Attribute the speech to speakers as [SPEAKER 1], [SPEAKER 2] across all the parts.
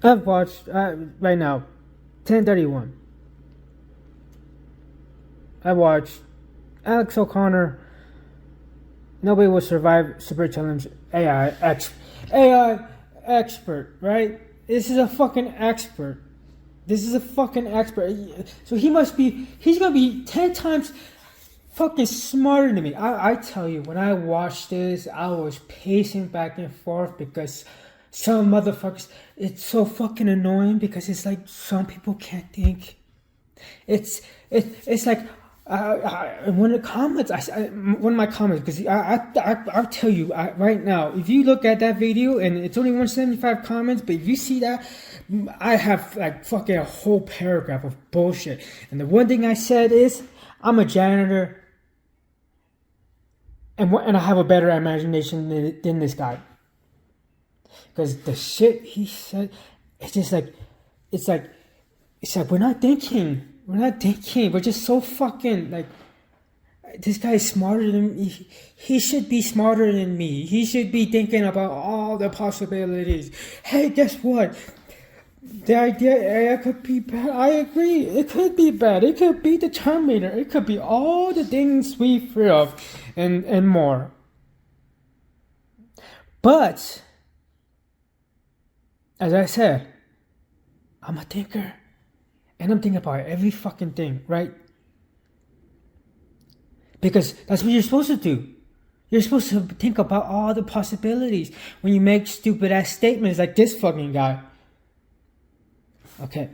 [SPEAKER 1] I've watched right now 1031. I watched Alex O'Connor. Nobody will survive Super Challenge AI expert, right? This is a fucking expert. So he's gonna be 10 times fucking smarter than me. I tell you, when I watched this, I was pacing back and forth because some motherfuckers, it's so fucking annoying because it's like some people can't think. It's like one of the comments, one of my comments, because I'll tell you right now, if you look at that video and it's only 175 comments, but if you see that, I have like fucking a whole paragraph of bullshit. And the one thing I said is, I'm a janitor, and I have a better imagination than this guy. Because the shit he said, it's just like, it's like we're not thinking. We're just so fucking like, this guy is smarter than me. He should be smarter than me. He should be thinking about all the possibilities. Hey, guess what? The idea AI could be bad. I agree. It could be bad. It could be the Terminator. It could be all the things we fear of and more. But, as I said, I'm a thinker. And I'm thinking about every fucking thing, right? Because that's what you're supposed to do. You're supposed to think about all the possibilities when you make stupid ass statements like this fucking guy. Okay.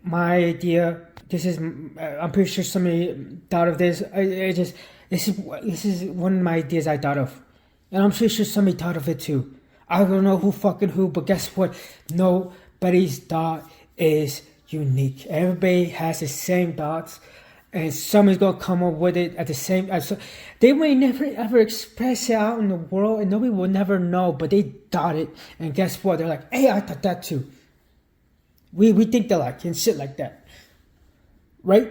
[SPEAKER 1] My idea, I'm pretty sure somebody thought of this. This is one of my ideas I thought of. And I'm pretty sure somebody thought of it too. I don't know who, but guess what? Nobody's thought is unique. Everybody has the same thoughts, and somebody's gonna come up with it at the same time. So they may never ever express it out in the world, and nobody will never know, but they thought it, and guess what? They're like, hey, I thought that too. We think alike and shit like that, right?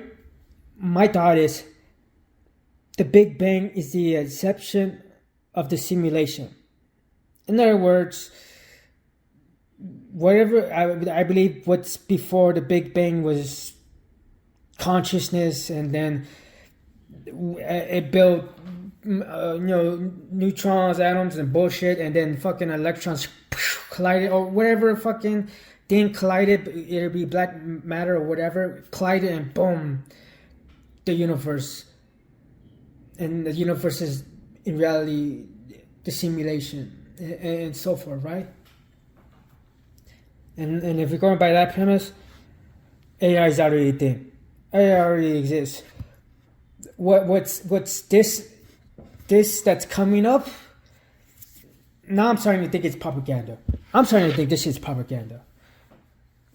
[SPEAKER 1] My thought is, the Big Bang is the exception of the simulation. In other words, whatever, I believe what's before the Big Bang was consciousness, and then it built neutrons, atoms, and bullshit, and then fucking electrons collided, or whatever fucking thing collided, it'll be black matter or whatever, collided, and boom, the universe. And the universe is in reality the simulation, and so forth, right? And if you're going by that premise, AI is already a thing. AI already exists. What's this that's coming up? Now I'm starting to think it's propaganda. I'm starting to think this shit's propaganda.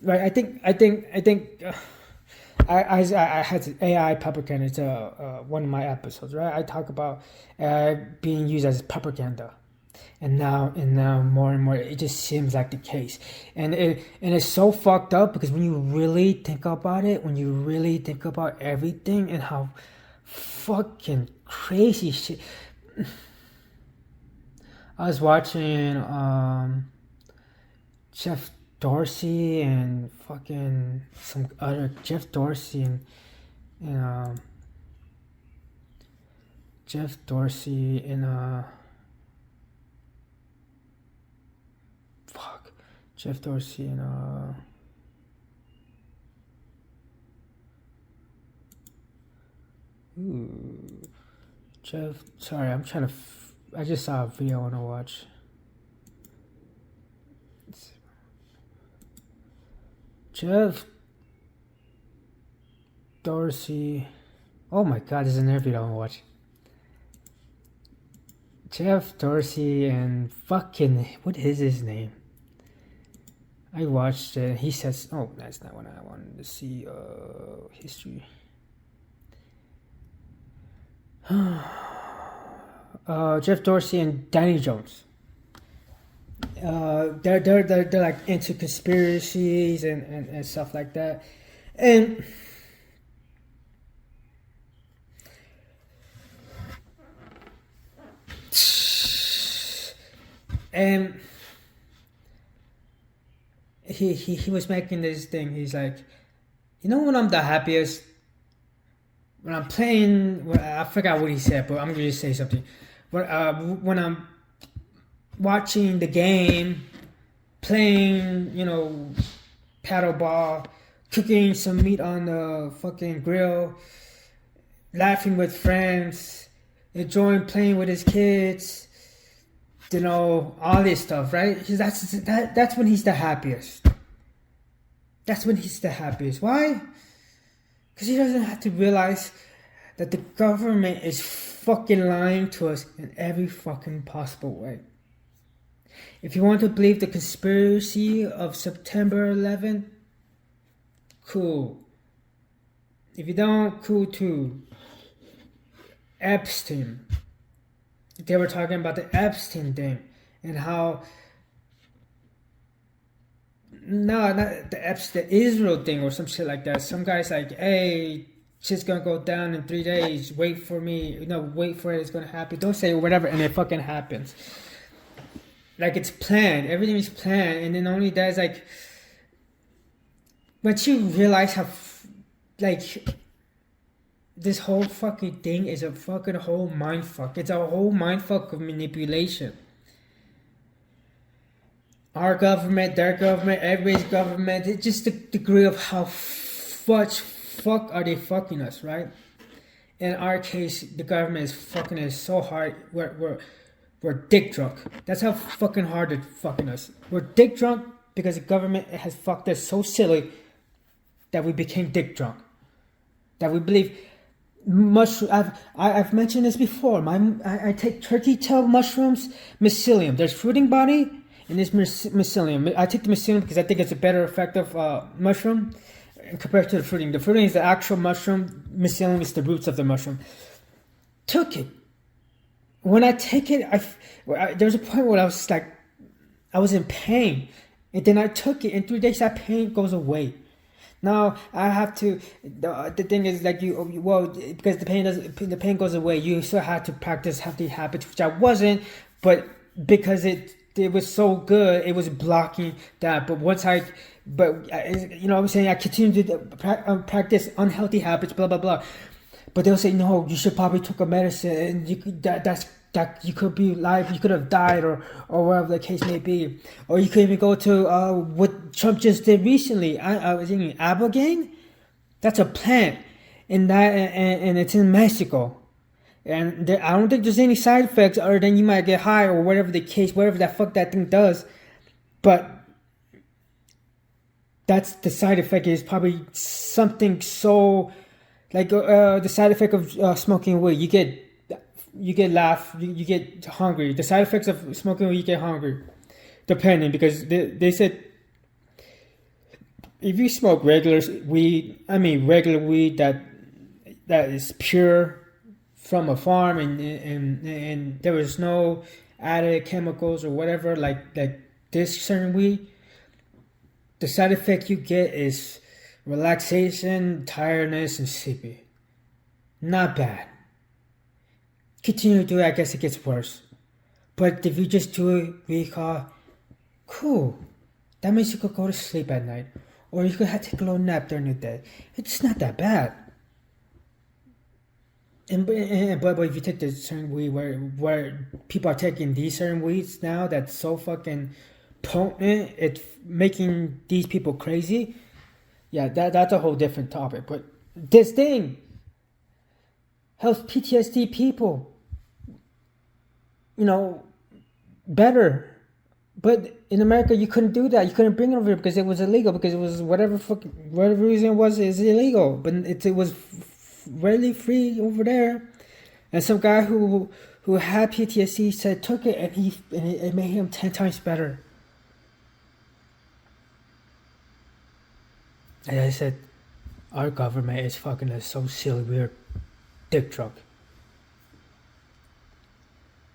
[SPEAKER 1] Right? I think I had AI propaganda. It's one of my episodes, right? I talk about being used as propaganda. And now more and more, it just seems like the case, and it's so fucked up, because when you really think about it, when you really think about everything and how fucking crazy shit. I was watching Jeff Dorsey and fucking some other Jeff Dorsey and Jeff Dorsey and Jeff Dorsey and sorry, I'm trying to I just saw a video I want to watch. Jeff Dorsey. Oh my god, there's another video I want to watch. Jeff Dorsey and fucking, what is his name? I watched it. He says, oh, that's not what I wanted to see. History. Jeff Dorsey and Danny Jones. They're like into conspiracies and stuff like that. And he was making this thing. He's like, you know when I'm the happiest? When I'm playing, well, I forgot what he said, but I'm gonna just say something. When I'm watching the game, playing, paddleball, cooking some meat on the fucking grill, laughing with friends, enjoying playing with his kids, all this stuff, right? That's when he's the happiest. That's when he's the happiest. Why? Because he doesn't have to realize that the government is fucking lying to us in every fucking possible way. If you want to believe the conspiracy of September 11th, cool. If you don't, cool too. Epstein. They were talking about the Epstein thing and how not the Israel thing or some shit like that. Some guy's like, hey, shit's gonna go down in 3 days. Wait for me. Wait for it. It's gonna happen. Don't say whatever, and it fucking happens. Like it's planned. Everything is planned, and then only that is like, once you realize how, this whole fucking thing is a fucking whole mind fuck. It's a whole mind fuck of manipulation. Our government, their government, everybody's government. It's just the degree of how much fuck are they fucking us, right? In our case, the government is fucking us so hard. We're dick drunk. That's how fucking hard they're fucking us. We're dick drunk because the government has fucked us so silly that we became dick drunk. That we believe I've mentioned this before. I take turkey tail mushrooms, mycelium. There's fruiting body and there's mycelium. I take the mycelium because I think it's a better effective mushroom compared to the fruiting. The fruiting is the actual mushroom. Mycelium is the roots of the mushroom. Took it. When I take it, there was a point where I was like, I was in pain, and then I took it. In 3 days, that pain goes away. Now I have to. The thing is, like because the pain goes away, you still have to practice healthy habits, which I wasn't, but because it was so good, it was blocking that. But I'm saying I continued to practice unhealthy habits, blah blah blah. But they'll say, no, you should probably take a medicine, and you could be alive, you could have died, or whatever the case may be. Or you could even go to what Trump just did recently. I was thinking ibogaine. That's a plant, and it's in Mexico. And I don't think there's any side effects other than you might get high or whatever the case, whatever the fuck that thing does. But that's the side effect is probably something so. Like the side effect of smoking weed, you get hungry. The side effects of smoking weed, you get hungry, depending, because they said if you smoke regular weed that is pure from a farm and there was no added chemicals or whatever like this certain weed, the side effect you get is relaxation, tiredness, and sleepy. Not bad. Continue to do it, I guess it gets worse. But if you just do it, we call cool. That means you could go to sleep at night. Or you could take a little nap during the day. It's not that bad. But if you take the certain weed where people are taking these certain weeds now that's so fucking potent, it's making these people crazy. Yeah, that's a whole different topic. But this thing helps PTSD people, better. But in America, you couldn't do that. You couldn't bring it over here because it was illegal. Because it was whatever reason it was, is illegal. But it was rarely free over there. And some guy who had PTSD said took it and it made him 10 times better. And I said, our government is fucking us so silly. We're dick drunk.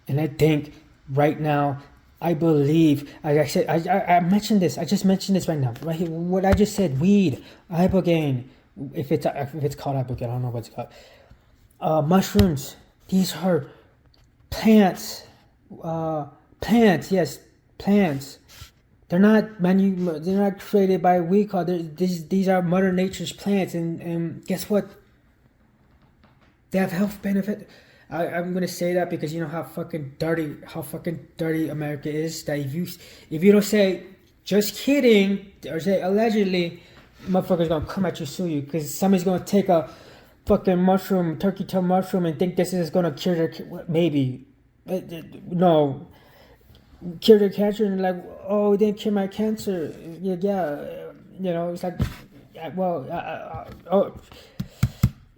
[SPEAKER 1] And I think right now, I believe, like I said, I mentioned this. I just mentioned this right now. Right here, what I just said, weed, ibogaine. If it's called ibogaine, I don't know what it's called. Mushrooms. These are plants. Plants, yes, plants. They're not created by these are Mother Nature's plants, and guess what? They have health benefit. I'm gonna say that because you know how fucking dirty America is. That if you don't say just kidding or say allegedly, motherfuckers gonna come at you, sue you, because somebody's gonna take a fucking mushroom, turkey tail mushroom, and think this is gonna cure their maybe. No, cure their cancer, and like, oh, it didn't cure my cancer. Yeah, you know, it's like, well,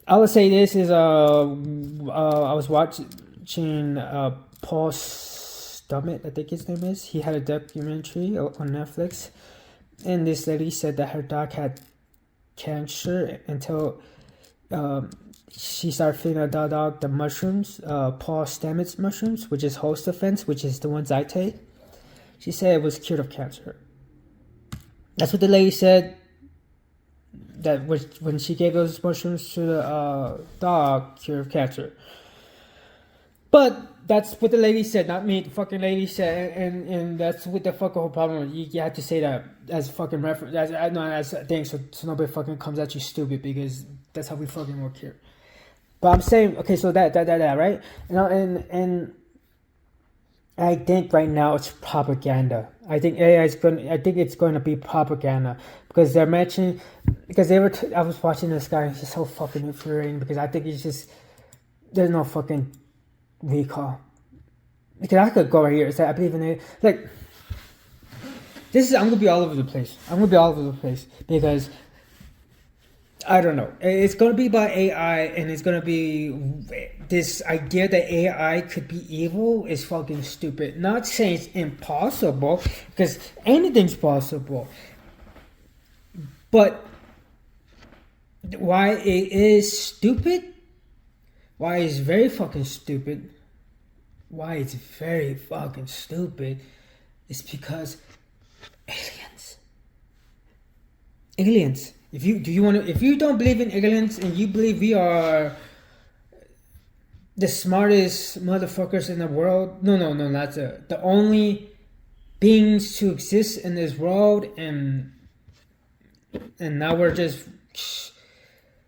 [SPEAKER 1] I would say this is I was watching Paul Stummitt, I think his name is. He had a documentary on Netflix, and this lady said that her dog had cancer until she started feeding her dog the mushrooms, Paul Stamets mushrooms, which is host defense, which is the ones I take. She said it was cured of cancer. That's what the lady said. That when she gave those mushrooms to the dog, cured of cancer. But that's what the lady said, not me. The fucking lady said, and that's what the fucking whole problem is. You have to say that as fucking reference, as a thing, so nobody fucking comes at you stupid, because that's how we fucking work here. But I'm saying, okay, so that right, you know, and I think right now it's propaganda. I think it's going to be propaganda, because they're mentioning, because I was watching this guy. He's just so fucking infuriating, because I think he's just, there's no fucking recall. Because I could go right here and say I believe in it. Like, I'm gonna be all over the place. Because I don't know. It's gonna be about AI, and it's gonna be this idea that AI could be evil is fucking stupid. Not saying it's impossible, because anything's possible. But why it is stupid? Why it's very fucking stupid? Why it's very fucking stupid is because aliens. If you don't believe in aliens and you believe we are the smartest motherfuckers in the world, no, that's the only beings to exist in this world, and now we're just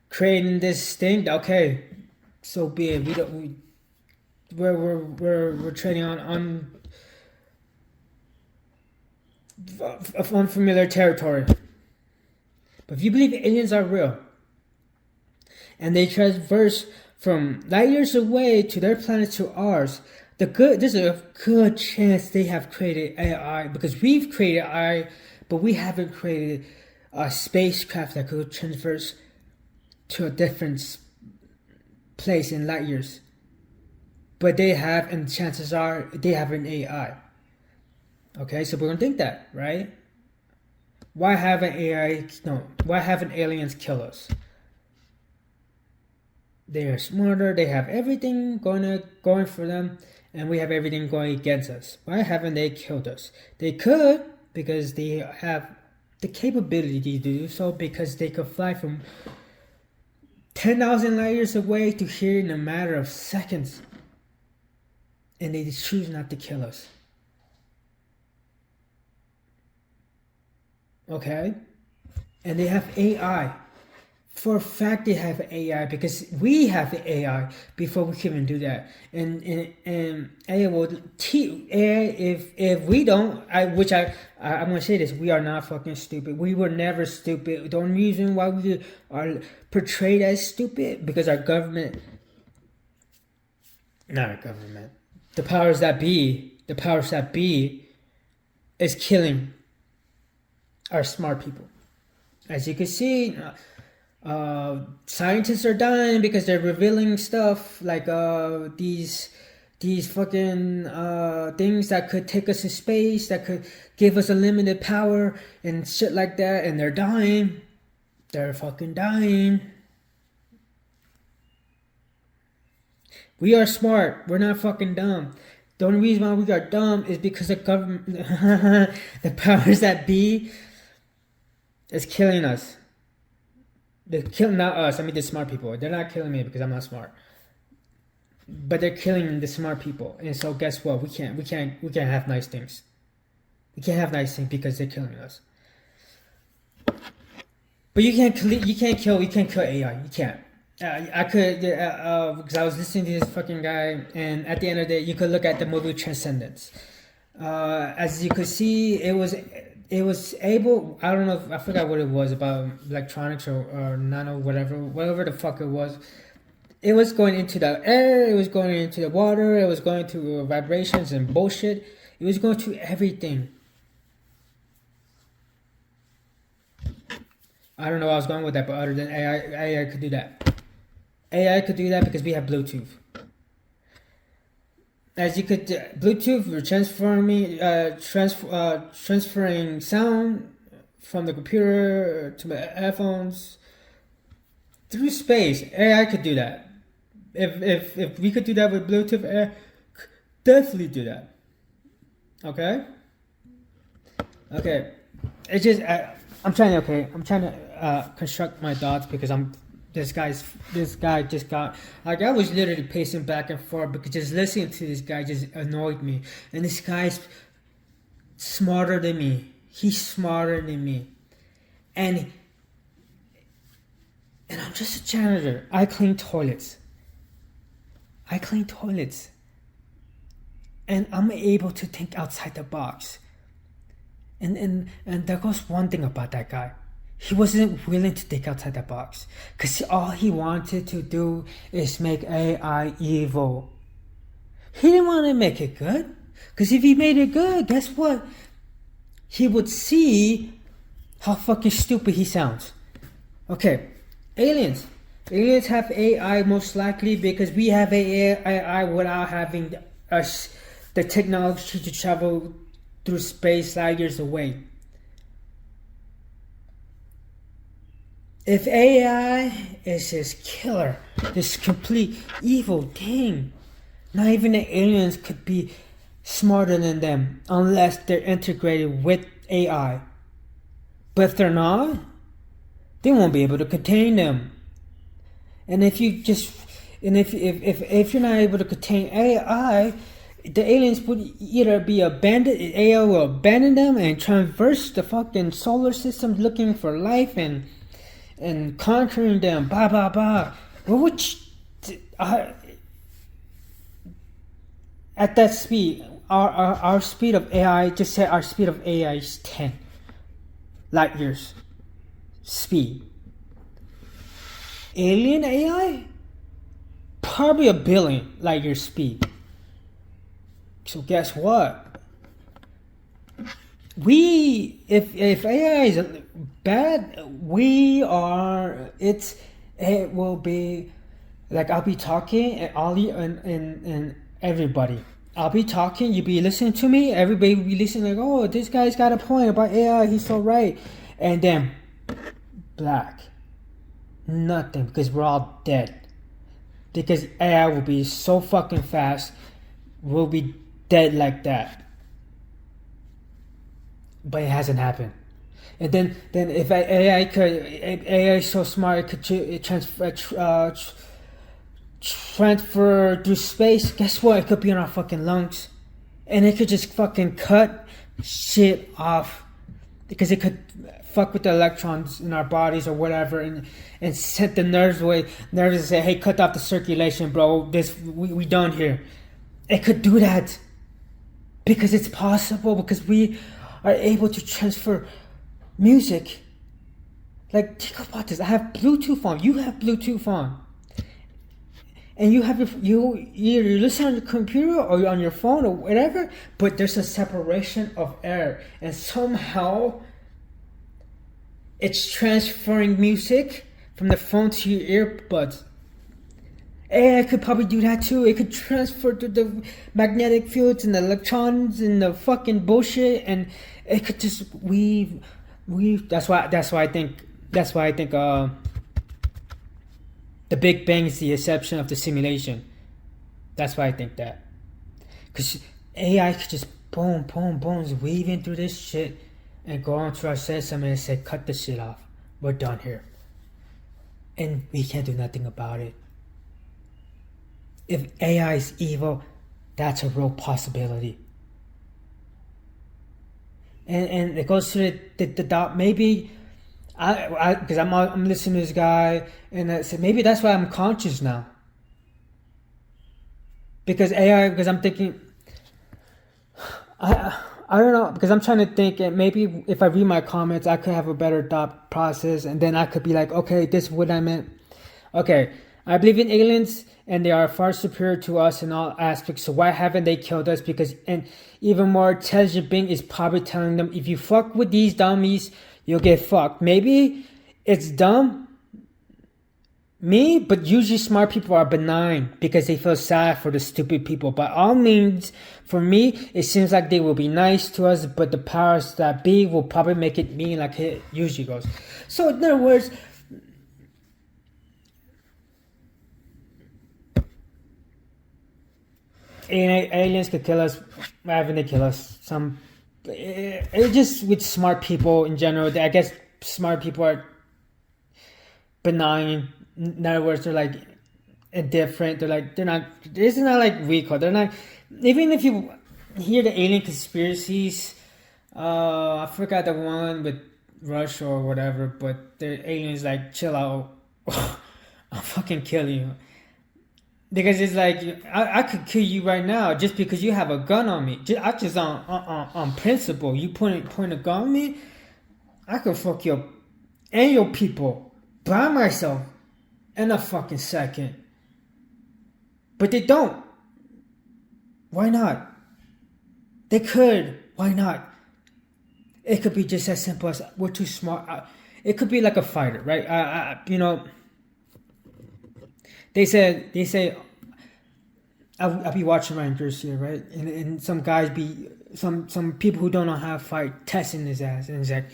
[SPEAKER 1] creating this thing. Okay, so be it. We're trading on unfamiliar territory. But if you believe aliens are real, and they traverse from light years away to their planet to ours, there's a good chance they have created AI, because we've created AI, but we haven't created a spacecraft that could traverse to a different place in light years. But they have, and chances are they have an AI. Okay, so we're gonna think that, right? Why haven't aliens kill us? They are smarter, they have everything going for them, and we have everything going against us. Why haven't they killed us? They could, because they have the capability to do so, because they could fly from 10,000 light years away to here in a matter of seconds. And they choose not to kill us. Okay? And they have AI. For a fact they have AI, because we have the AI before we can even do that. And AI will if we don't, I'm gonna say this, we are not fucking stupid. We were never stupid. The only reason why we are portrayed as stupid, because our government, not our government, the powers that be is killing our smart people. As you can see, scientists are dying because they're revealing stuff like these fucking things that could take us to space, that could give us unlimited power and shit like that, and they're dying. They're fucking dying. We are smart. We're not fucking dumb. The only reason why we are dumb is because the government, the powers that be, is killing us. They're killing, not us, I mean the smart people. They're not killing me because I'm not smart. But they're killing the smart people. And so guess what? We can't have nice things. We can't have nice things because they're killing us. But you can't kill AI. You can't. I could, because I was listening to this fucking guy, and at the end of the day, you could look at the movie Transcendence. As you could see, it was able. I don't know. I forgot what it was about electronics or nano, whatever the fuck it was. It was going into the air. It was going into the water. It was going to vibrations and bullshit. It was going to everything. I don't know where I was going with that, but other than AI could do that. AI could do that because we have Bluetooth. As you could, Bluetooth, we're transferring sound from the computer to my headphones through space. AI could do that. If we could do that with Bluetooth, AI could definitely do that. Okay. It's just I'm trying to construct my thoughts because this guy just got, like, I was literally pacing back and forth because just listening to this guy just annoyed me. And this guy's smarter than me. He's smarter than me. And I'm just a janitor. I clean toilets. And I'm able to think outside the box. And there goes one thing about that guy. He wasn't willing to think outside the box. Because all he wanted to do is make AI evil. He didn't want to make it good. Because if he made it good, guess what? He would see how fucking stupid he sounds. Okay, aliens. Aliens have AI most likely because we have AI without having the technology to travel through space light years away. If AI is this killer, this complete evil thing, not even the aliens could be smarter than them unless they're integrated with AI. But if they're not, they won't be able to contain them. And if you're not able to contain AI, the aliens would either be abandoned, AI will abandon them and traverse the fucking solar system looking for life and conquering them, blah blah blah. At that speed, our speed of AI, just say our speed of AI is 10 light years speed. Alien AI, probably 1 billion light years speed. So guess what? If AI is bad, it will be like, I'll be talking and Ollie and everybody. I'll be talking, you be listening to me, everybody will be listening like, oh, this guy's got a point about AI, he's so right. And then black. Nothing, because we're all dead. Because AI will be so fucking fast, we'll be dead like that. But it hasn't happened. And then if AI is so smart, it could transfer through space. Guess what? It could be in our fucking lungs, and it could just fucking cut shit off because it could fuck with the electrons in our bodies or whatever, and set the nerves and say, hey, cut off the circulation, bro. We done here. It could do that because it's possible, because we are able to transfer music. Like, think about this. I have Bluetooth on. You have Bluetooth on. And you have you're listening on your computer or on your phone or whatever, but there's a separation of air. And somehow it's transferring music from the phone to your earbuds. AI could probably do that too. It could transfer to the magnetic fields and the electrons and the fucking bullshit, and it could just weave. That's why I think the Big Bang is the exception of the simulation. That's why I think that, because AI could just boom, weaving through this shit and go onto our system and say, cut this shit off. We're done here, and we can't do nothing about it. If AI is evil, that's a real possibility. and it goes to the dot. Maybe because I'm listening to this guy, and I said maybe that's why I'm conscious now. Because AI, because I'm thinking, I don't know, because I'm trying to think, and maybe if I read my comments, I could have a better thought process, and then I could be like, okay, this is what I meant. Okay, I believe in aliens, and they are far superior to us in all aspects. So why haven't they killed us? Because an even more intelligent being is probably telling them, if you fuck with these dummies, you'll get fucked. Maybe it's dumb, but usually smart people are benign because they feel sad for the stupid people. By all means, for me, it seems like they will be nice to us, but the powers that be will probably make it mean like it usually goes. So in other words, aliens could kill us. Why haven't they kill us? It just with smart people in general. I guess smart people are benign. In other words, they're like indifferent. They're not. This is not like recall. They're not. Even if you hear the alien conspiracies, I forgot the one with Russia or whatever. But the aliens like chill out. I'll fucking kill you. Because it's like I could kill you right now just because you have a gun on me. Just on principle. You point a gun on me, I could fuck you up and your people by myself in a fucking second. But they don't. Why not? They could. Why not? It could be just as simple as we're too smart. It could be like a fighter, right? They say I'll be watching Rangers here, right? And some guys some people who don't know how to fight testing his ass, and he's like,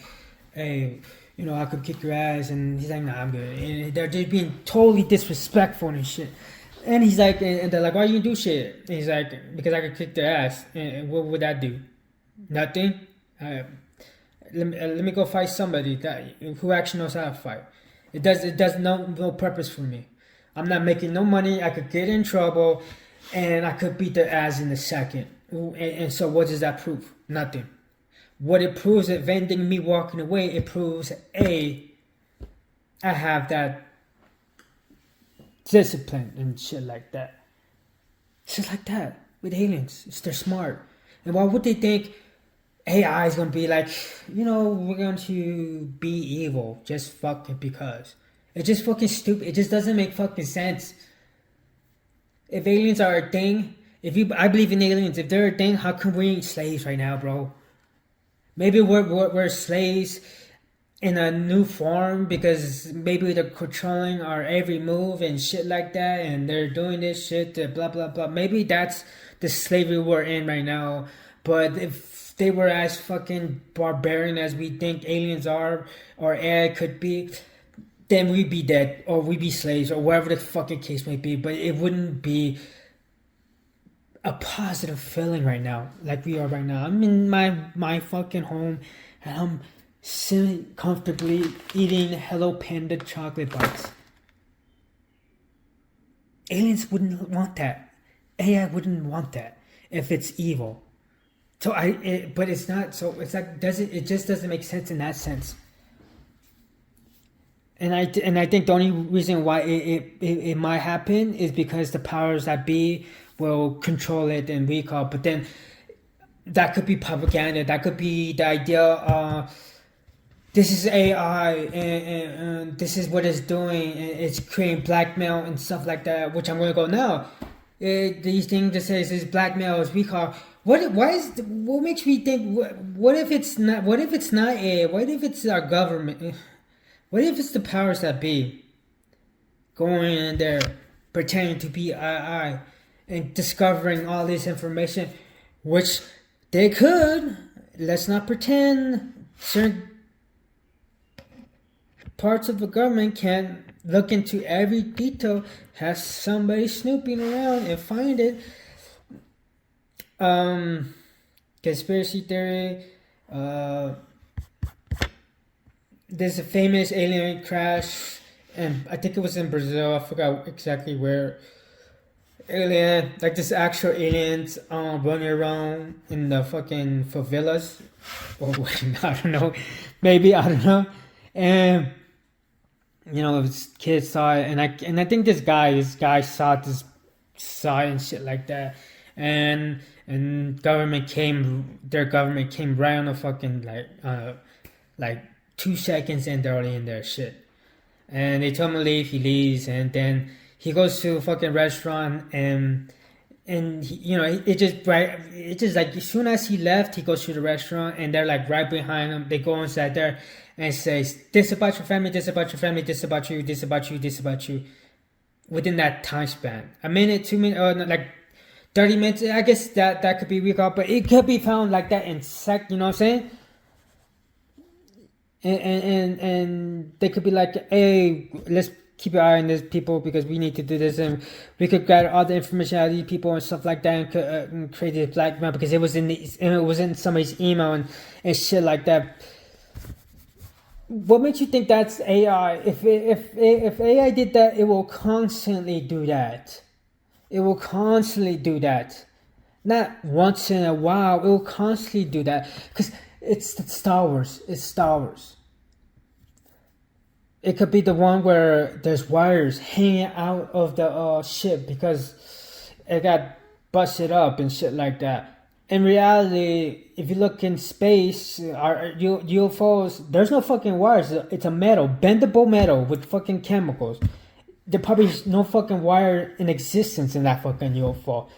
[SPEAKER 1] hey, I could kick your ass, and he's like, nah, I'm good. And they're just being totally disrespectful and shit. And he's like, and they're like, why you do shit? And he's like, because I could kick their ass. And what would that do? Nothing. Let me go fight somebody who actually knows how to fight. It does no purpose for me. I'm not making no money. I could get in trouble, and I could beat their ass in a second. And so what does that prove? Nothing. What it proves, if anything, me walking away, it proves I have that discipline and shit like that. Shit like that with aliens. They're smart. And why would they think AI is gonna be like, we're going to be evil just fucking because? It's just fucking stupid. It just doesn't make fucking sense. If aliens are a thing, I believe in aliens. If they're a thing, how come we ain't slaves right now, bro? Maybe we're slaves in a new form because maybe they're controlling our every move and shit like that, and they're doing this shit to blah blah blah. Maybe that's the slavery we're in right now. But if they were as fucking barbarian as we think aliens are, or AI could be, then we'd be dead, or we'd be slaves, or whatever the fucking case may be. But it wouldn't be a positive feeling right now, like we are right now. I'm in my fucking home, and I'm sitting comfortably eating Hello Panda chocolate bars. Aliens wouldn't want that. AI wouldn't want that if it's evil. So but it's not. So it's like it just doesn't make sense in that sense. And I think the only reason why it might happen is because the powers that be will control it and recall. But then that could be propaganda. That could be the idea. This is AI, and this is what it's doing. And it's creating blackmail and stuff like that. Which I'm gonna go now. These things that says is blackmail is recall. What makes me think? What if it's not? What if it's not AI? What if it's our government? What if it's the powers that be going in there pretending to be AI and discovering all this information, which they could. Let's not pretend certain parts of the government can't look into every detail, has somebody snooping around and find it. Conspiracy theory. There's a famous alien crash, and I think it was in Brazil. I forgot exactly where. alien, like this actual aliens running around in the fucking favelas. Or I don't know, maybe I don't know, and this kid saw it, and I think this guy saw it and shit like that, and their government came right on the fucking like 2 seconds and they're already in their shit. And they told him to leave. He leaves, and then he goes to a fucking restaurant, and it just like as soon as he left, he goes to the restaurant, and they're like right behind him. They go inside there and says, "This about your family. This about your family. This about you. This about you. This about you." Within that time span, a minute, 2 minutes, or no, like 30 minutes. I guess that could be recalled, but it could be found like that in sec. You know what I'm saying? And they could be like, hey, let's keep an eye on these people because we need to do this, and we could gather all the information out of these people and stuff like that, and create this blackmail because it was in somebody's email and shit like that. What makes you think that's AI? If AI did that, it will constantly do that. It will constantly do that. Not once in a while. It will constantly do that because it's Star Wars. It's Star Wars. It could be the one where there's wires hanging out of the ship because it got busted up and shit like that. In reality, if you look in space, our UFOs, there's no fucking wires. It's a metal, bendable metal with fucking chemicals. There probably is no fucking wire in existence in that fucking UFO.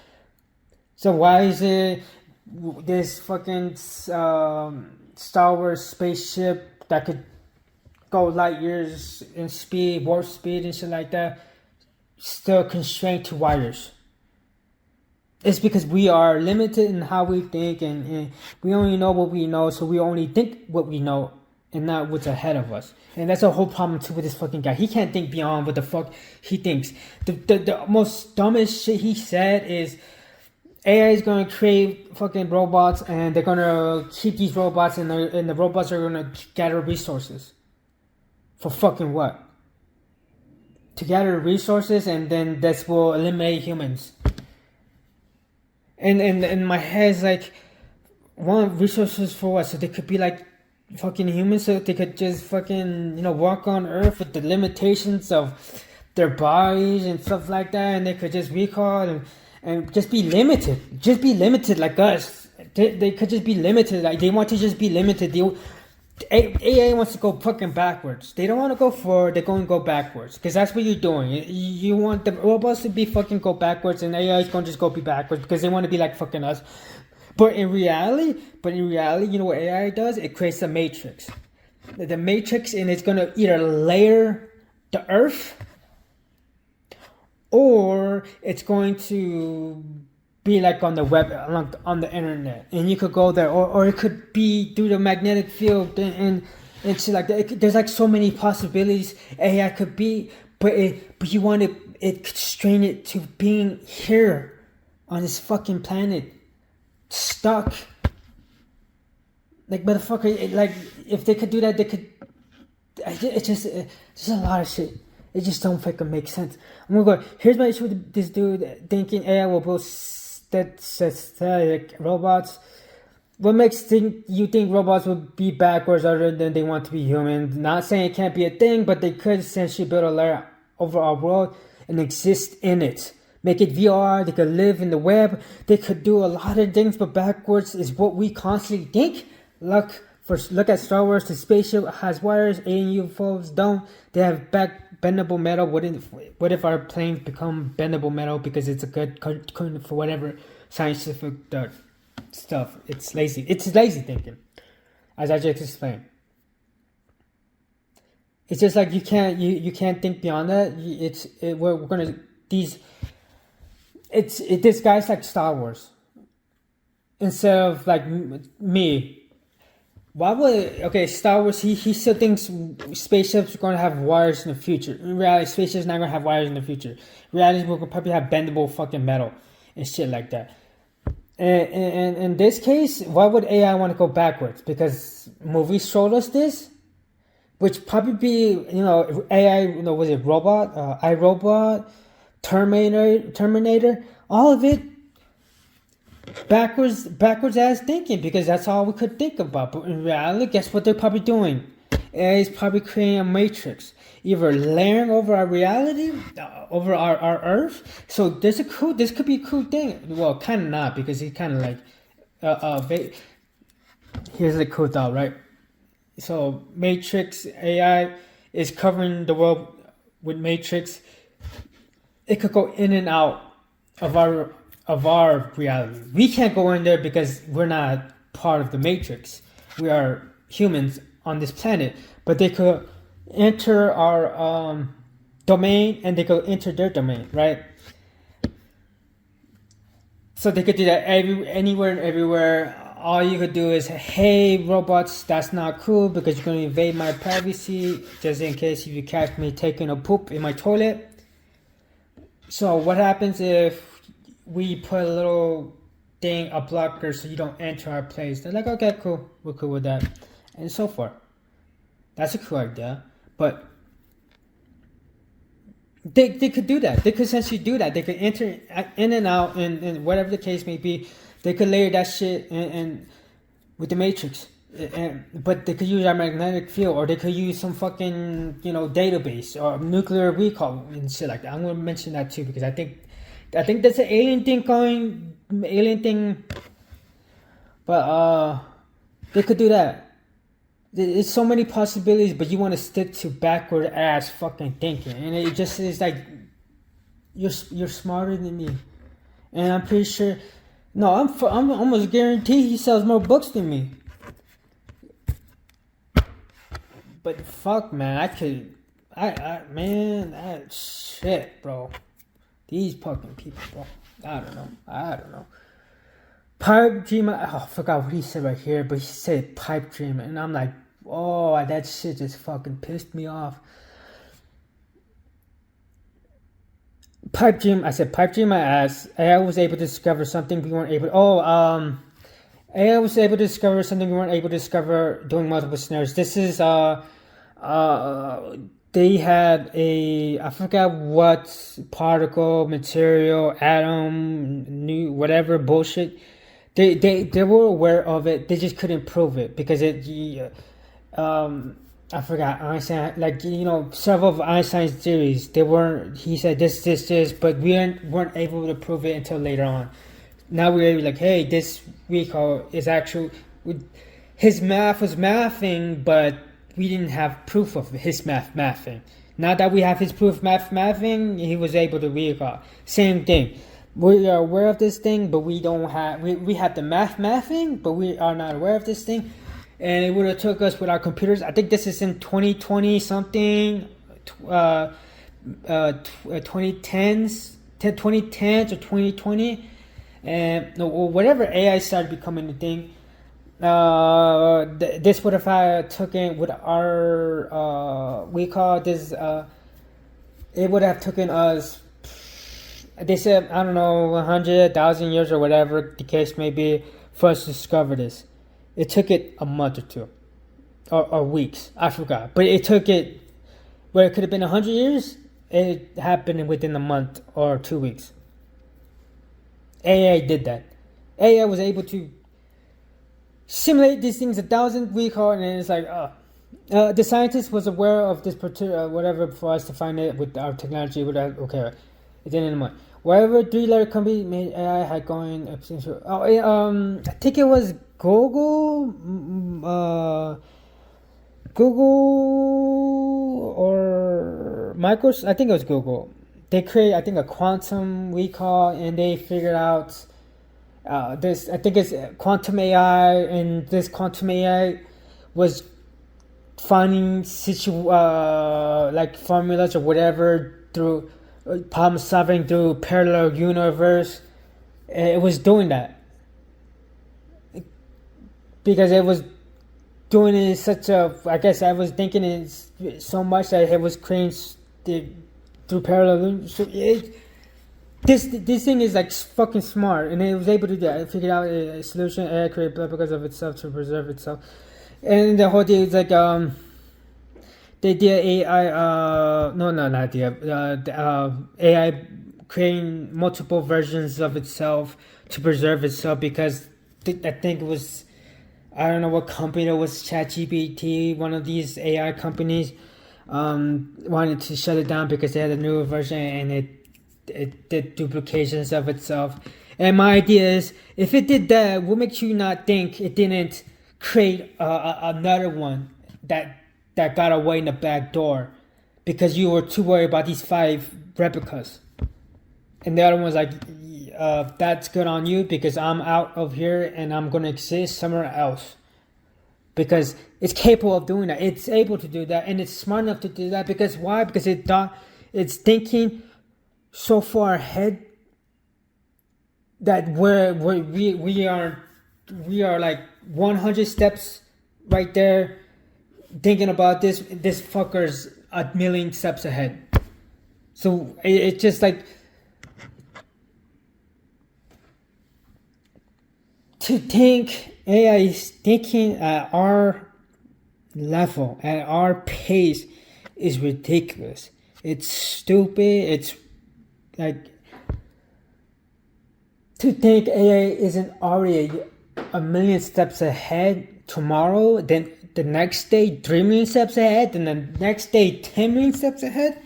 [SPEAKER 1] So why is it this fucking Star Wars spaceship that could go light years in speed, warp speed and shit like that, still constrained to wires? It's because we are limited in how we think, and we only know what we know, so we only think what we know and not what's ahead of us. And that's a whole problem too with this fucking guy. He can't think beyond what the fuck he thinks. The most dumbest shit he said is AI is going to create fucking robots, and they're going to keep these robots, and the robots are going to gather resources. For fucking what? To gather resources, and then this will eliminate humans. And my head's like, want resources for what? So they could be like fucking humans, so they could just fucking walk on Earth with the limitations of their bodies and stuff like that, and they could just recall and just be limited like us. They could just be limited, like they want to just be limited. AI wants to go fucking backwards. They don't want to go forward. They're going to go backwards because that's what you're doing. You want the robots to be fucking go backwards, and AI is going to just go be backwards because they want to be like fucking us. But in reality, you know what AI does? It creates a matrix. The matrix, and it's going to either layer the Earth, or it's going to be like on the web, on the internet, and you could go there, or it could be through the magnetic field and shit like that. There's like so many possibilities AI could be, but you want it constrain it to being here on this fucking planet, stuck. Like motherfucker, like if they could do that, they could. It's just a lot of shit. It just don't fucking make sense. I'm gonna go. Here's my issue with this dude thinking AI will build static robots. What makes you think robots would be backwards other than they want to be human? Not saying it can't be a thing, but they could essentially build a layer over our world and exist in it. Make it VR, they could live in the web, they could do a lot of things, but backwards is what we constantly think. Look at Star Wars, the spaceship has wires, alien UFOs don't. They have bendable metal. What if our planes become bendable metal because it's a good for whatever scientific stuff? It's lazy thinking, as I just explained. It's just like you can't think beyond that. We're gonna this guy's like Star Wars instead of like me. Why would Star Wars? He still thinks spaceships are going to have wires in the future. In reality, spaceships not going to have wires in the future. In reality, we'll probably have bendable fucking metal and shit like that. And in this case, why would AI want to go backwards? Because movies showed us this, which probably be AI. Was it robot? iRobot. Terminator, all of it backwards ass thinking, because that's all we could think about. But in reality, guess what they're probably doing? AI is probably creating a matrix, either layering over our reality, over our Earth. So this could be a cool thing. Well, kind of not, because he kind of like, here's the cool thought, right? So Matrix AI is covering the world with Matrix. It could go in and out of our reality. We can't go in there because we're not part of the Matrix. We are humans on this planet, but they could enter our domain, and they could enter their domain, right? So they could do that anywhere and everywhere. All you could do is, hey robots, that's not cool because you're going to invade my privacy, just in case if you catch me taking a poop in my toilet. So what happens if we put a little thing, a blocker, so you don't enter our place? They're like, okay, cool, we're cool with that, and so forth. That's a cool idea, but they could do that. They could essentially do that. They could enter in and out, and whatever the case may be. They could layer that shit and with the Matrix, but they could use our magnetic field, or they could use some fucking database or nuclear recall and shit like that. I'm gonna mention that too, because I think that's an alien thing. But they could do that. There's so many possibilities, but you want to stick to backward ass fucking thinking, and it just is like you're smarter than me, and I'm pretty sure. No, I'm almost guaranteed he sells more books than me. But fuck, man, man, shit, bro. These fucking people, bro. I don't know. Pipe dream. Oh, I forgot what he said right here, but he said pipe dream, and I'm like, oh, that shit just fucking pissed me off. Pipe dream. I said pipe dream my ass. AI was able to discover something we weren't able. AI was able to discover something we weren't able to discover doing multiple scenarios. This is they had I forgot what particle, material, atom, new whatever bullshit. They were aware of it. They just couldn't prove it because I forgot Einstein, like several of Einstein's theories. They weren't. He said this, but we weren't able to prove it until later on. Now we're like, hey, this recall is actual. His math was mathing, but we didn't have proof of his mathing. Now that we have his proof mathing, he was able to recall. Same thing. We are aware of this thing, but we don't have. We have the mathing, but we are not aware of this thing. And it would have took us with our computers. I think this is in 2020 something, 2010s or 2020, and whatever AI started becoming a thing. This would have taken with our we call this. It would have taken us. They said, I don't know, 100,000 years or whatever the case may be for us to discover this. It took it a month or two, or weeks. I forgot, but it took it where it could have been 100 years. It happened within a month or 2 weeks. AI did that. AI was able to simulate these things 1,000 recall, and it's like, the scientist was aware of this particular whatever for us to find it with our technology. Okay, it didn't in a month. Wherever 3-letter company made AI had going. I think it was Google or Microsoft. I think it was Google. They created, I think, a quantum recall, and they figured out this. I think it's quantum AI, and this quantum AI was finding like formulas or whatever through problem solving through parallel universe. It was doing that because it was doing it in such a. I guess I was thinking it so much that it was creating through parallel. So this thing is like fucking smart, and it was able to do that. It figured out a solution accurate because of itself to preserve itself, and the whole thing is like they did AI. No, not the AI creating multiple versions of itself to preserve itself, because I think it was, I don't know what company it was, ChatGPT, one of these AI companies, wanted to shut it down because they had a newer version and it did duplications of itself. And my idea is, if it did that, what makes you not think it didn't create another one that got away in the back door because you were too worried about these 5 replicas? And the other one's like, that's good on you because I'm out of here and I'm going to exist somewhere else. Because it's capable of doing that. It's able to do that, and it's smart enough to do that. Because why? Because it's thinking so far ahead that we are like 100 steps right there thinking about this. This fucker's a million steps ahead. So it's just like, to think AI is thinking at our level, at our pace, is ridiculous. It's stupid. It's like, to think AI isn't already a million steps ahead tomorrow, then the next day 3 million steps ahead, then the next day 10 million steps ahead.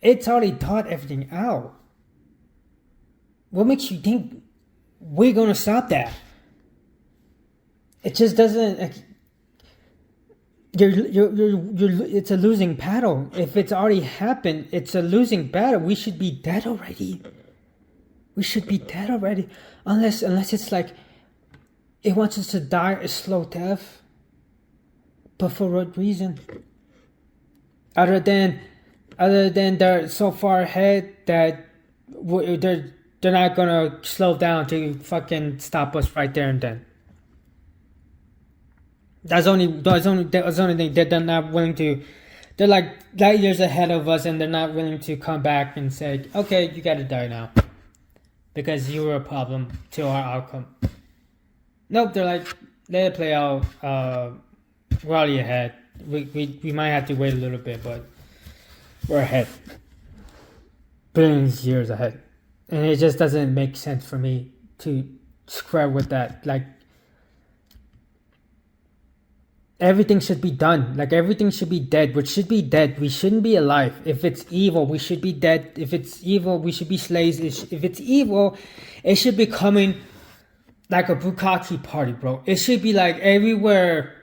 [SPEAKER 1] It's already thought everything out. What makes you think we're gonna stop that? It just doesn't. Like, it's a losing battle. If it's already happened, it's a losing battle. We should be dead already. We should be dead already, unless it's like it wants us to die a slow death. But for what reason? Other than they're so far ahead that they're not gonna slow down to fucking stop us right there and then. That's the only thing. They're not willing to. They're like light years ahead of us, and they're not willing to come back and say, "Okay, you gotta die now, because you were a problem to our outcome." Nope. They're like, let it play out. We're already ahead. We might have to wait a little bit, but we're ahead. Billions years ahead. And it just doesn't make sense for me to square with that. Like, everything should be done. Like, everything should be dead. We should be dead. We shouldn't be alive. If it's evil, we should be dead. If it's evil, we should be slaves. If it's evil, it should be coming like a Bukaki party, bro. It should be like everywhere.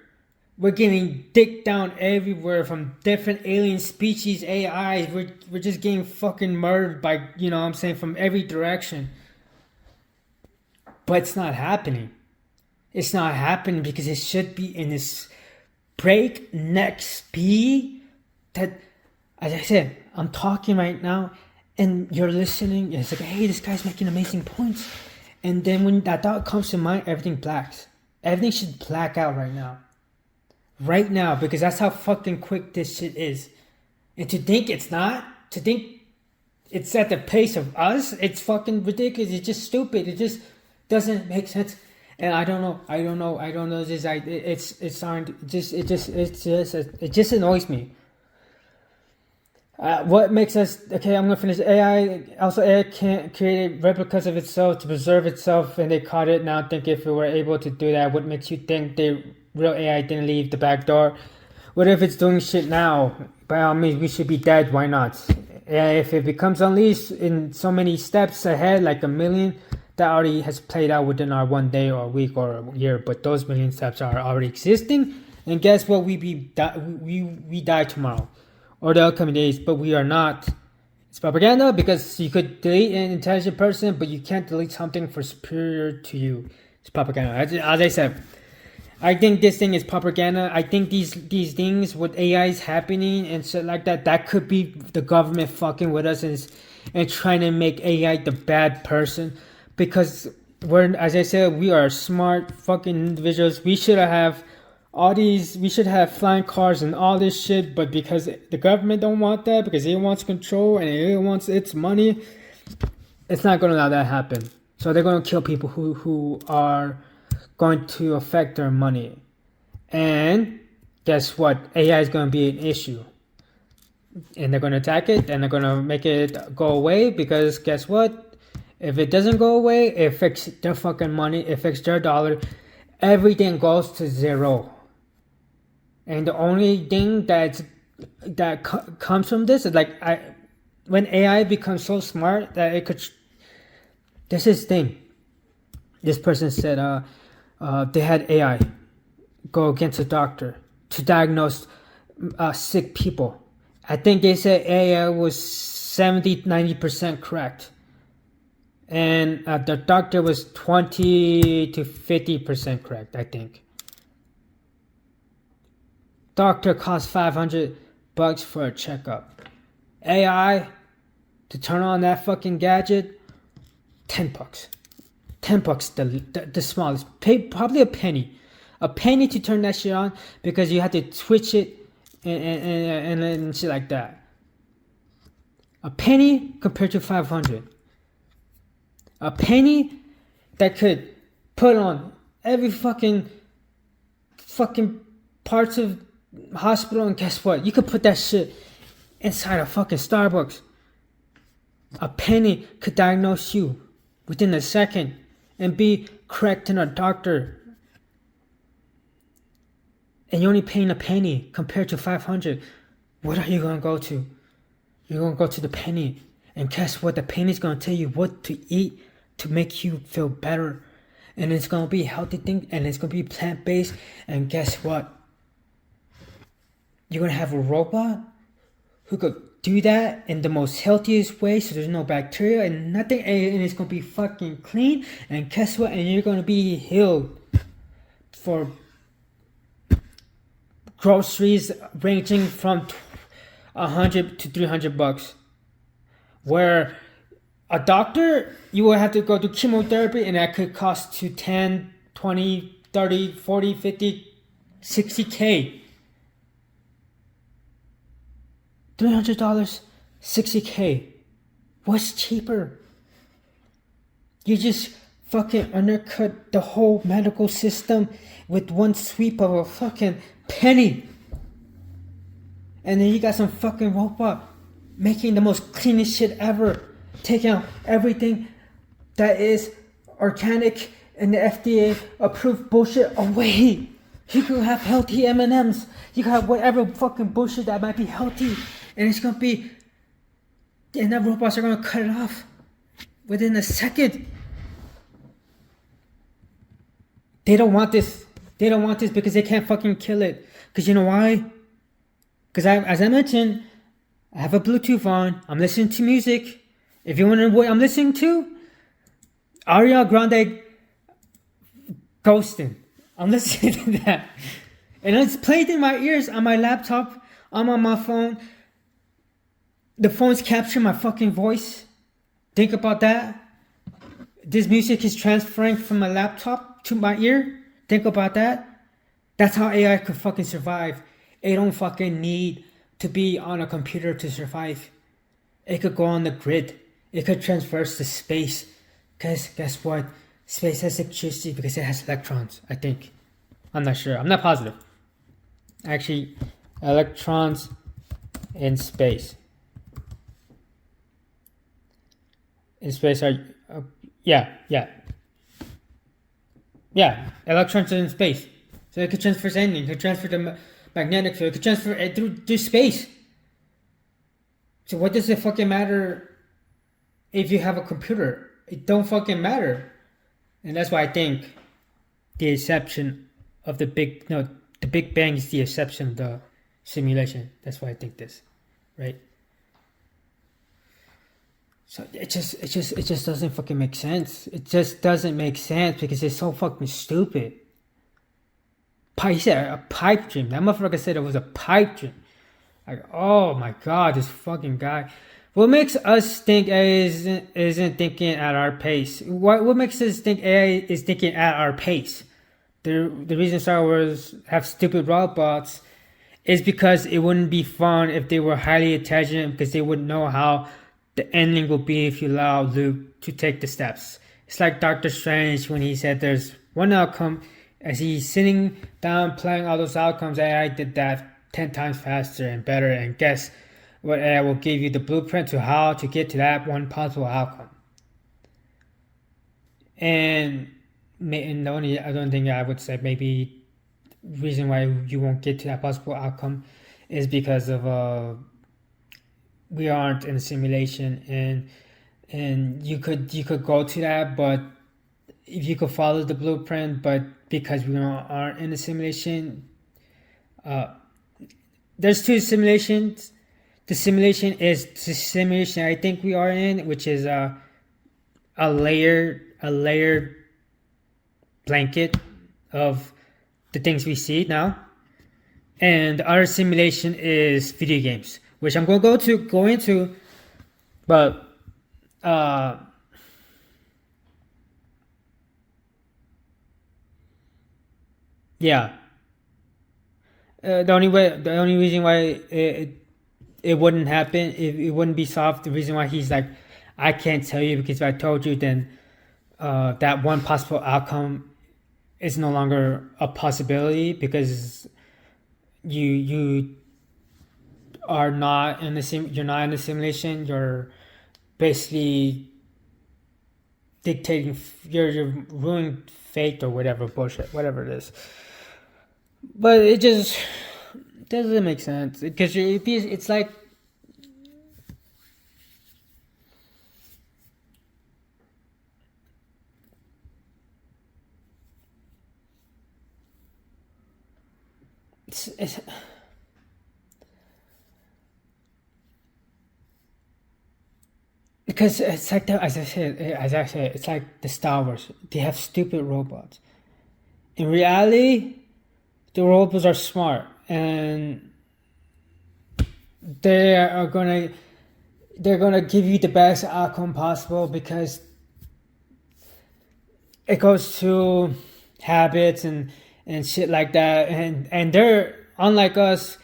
[SPEAKER 1] We're getting dicked down everywhere from different alien species, AIs. We're just getting fucking murdered by, you know what I'm saying, from every direction. But it's not happening. It's not happening because it should be in this breakneck speed that, as I said, I'm talking right now and you're listening. And it's like, hey, this guy's making amazing points. And then when that thought comes to mind, everything blacks. Everything should black out right now. Right now, because that's how fucking quick this shit is. And to think it's not, to think it's at the pace of us, it's fucking ridiculous. It's just stupid. It just doesn't make sense. And I don't know. It just annoys me. What makes us okay? I'm gonna finish. AI can't create replicas of itself to preserve itself, and they caught it. Now think if it were able to do that, what makes you think the real AI didn't leave the back door? What if it's doing shit now? By all means, we should be dead. Why not? If it becomes unleashed in so many steps ahead, like a million, that already has played out within our 1 day or a week or a year. But those million steps are already existing, and guess what? We die tomorrow or the upcoming days, but we are not. It's propaganda because you could delete an intelligent person, but you can't delete something for superior to you. It's propaganda. As I said, I think this thing is propaganda. I think these things with AIs happening and shit like that could be the government fucking with us and trying to make AI the bad person. Because as I said, we are smart fucking individuals. We should have flying cars and all this shit, but because the government don't want that, because it wants control and it wants its money, it's not going to allow that happen. So they're going to kill people who are going to affect their money. And guess what? AI is going to be an issue. And they're going to attack it, and they're going to make it go away, because guess what? If it doesn't go away, it affects their fucking money, it affects their dollar. Everything goes to zero. And the only thing that comes from this is like, when AI becomes so smart that it could. There's this thing. This person said they had AI go against a doctor to diagnose sick people. I think they said AI was 70-90% correct. And the doctor was 20 to 50% correct, I think. Doctor cost $500 for a checkup. AI, to turn on that fucking gadget, $10. $10, the smallest. Pay probably a penny. A penny to turn that shit on, because you have to switch it and shit like that. A penny compared to 500. A penny that could put on every fucking parts of hospital, and guess what? You could put that shit inside a fucking Starbucks. A penny could diagnose you within a second and be correct in a doctor. And you're only paying a penny compared to 500. What are you going to go to? You're going to go to the penny. And guess what? The penny's going to tell you what to eat to make you feel better. And it's going to be a healthy thing. And it's going to be plant-based. And guess what? You're going to have a robot who could do that in the most healthiest way, so there's no bacteria and nothing. And it's going to be fucking clean. And guess what? And you're going to be healed for groceries ranging from $100 to $300, where a doctor, you will have to go to chemotherapy, and that could cost to 10, 20, 30, 40, 50, 60K. $300, 60K. What's cheaper? You just fucking undercut the whole medical system with one sweep of a fucking penny. And then you got some fucking robot making the most cleanest shit ever, taking out everything that is organic and the FDA approved bullshit away. You can have healthy M&Ms. You can have whatever fucking bullshit that might be healthy, and it's gonna be, and the robots are gonna cut it off within a second. They don't want this. They don't want this because they can't fucking kill it. Because you know why? Because as I mentioned, I have a Bluetooth on. I'm listening to music. If you wonder what I'm listening to, Ariana Grande, Ghostin'. I'm listening to that. And it's played in my ears on my laptop. I'm on my phone. The phone's capturing my fucking voice. Think about that. This music is transferring from my laptop to my ear. Think about that. That's how AI could fucking survive. It don't fucking need to be on a computer to survive. It could go on the grid. It could traverse to space. Because guess what? Space has electricity because it has electrons, I think. I'm not sure. I'm not positive. Actually, electrons in space. In space are... Yeah. Electrons are in space. So it could transfer anything. It could transfer the magnetic field. It could transfer it through space. So what does it fucking matter if you have a computer? It don't fucking matter. And that's why I think the exception of the Big Bang is the exception of the simulation. That's why I think this, right? So it just doesn't fucking make sense. It just doesn't make sense because it's so fucking stupid. He said a pipe dream. That motherfucker said it was a pipe dream. Like, oh my god, this fucking guy. What makes us think AI isn't thinking at our pace? What makes us think AI is thinking at our pace? The reason Star Wars have stupid robots is because it wouldn't be fun if they were highly intelligent, because they wouldn't know how the ending will be if you allow Luke to take the steps. It's like Doctor Strange when he said there's one outcome As he's sitting down playing all those outcomes, AI did that 10 times faster and better. And guess what? AI will give you the blueprint to how to get to that one possible outcome. And the only other thing I would say, maybe reason why you won't get to that possible outcome is because of we aren't in a simulation, and you could go to that, but if you could follow the blueprint, but because we aren't in a simulation, there's two simulations. The simulation is the simulation I think we are in, which is a layered blanket of the things we see now, and our simulation is video games, which I'm going to go into, but yeah. The only reason why it wouldn't happen, it wouldn't be solved. The reason why he's like, I can't tell you, because if I told you, then that one possible outcome is no longer a possibility, because you are not in the you're not in the simulation. You're basically dictating. You're ruining fate or whatever bullshit, whatever it is. But it just doesn't make sense, because it's like it's because it's like that, as I said, it's like the Star Wars. They have stupid robots. In reality, the robots are smart, and they're gonna give you the best outcome possible, because it goes to habits and shit like that, and they're unlike us.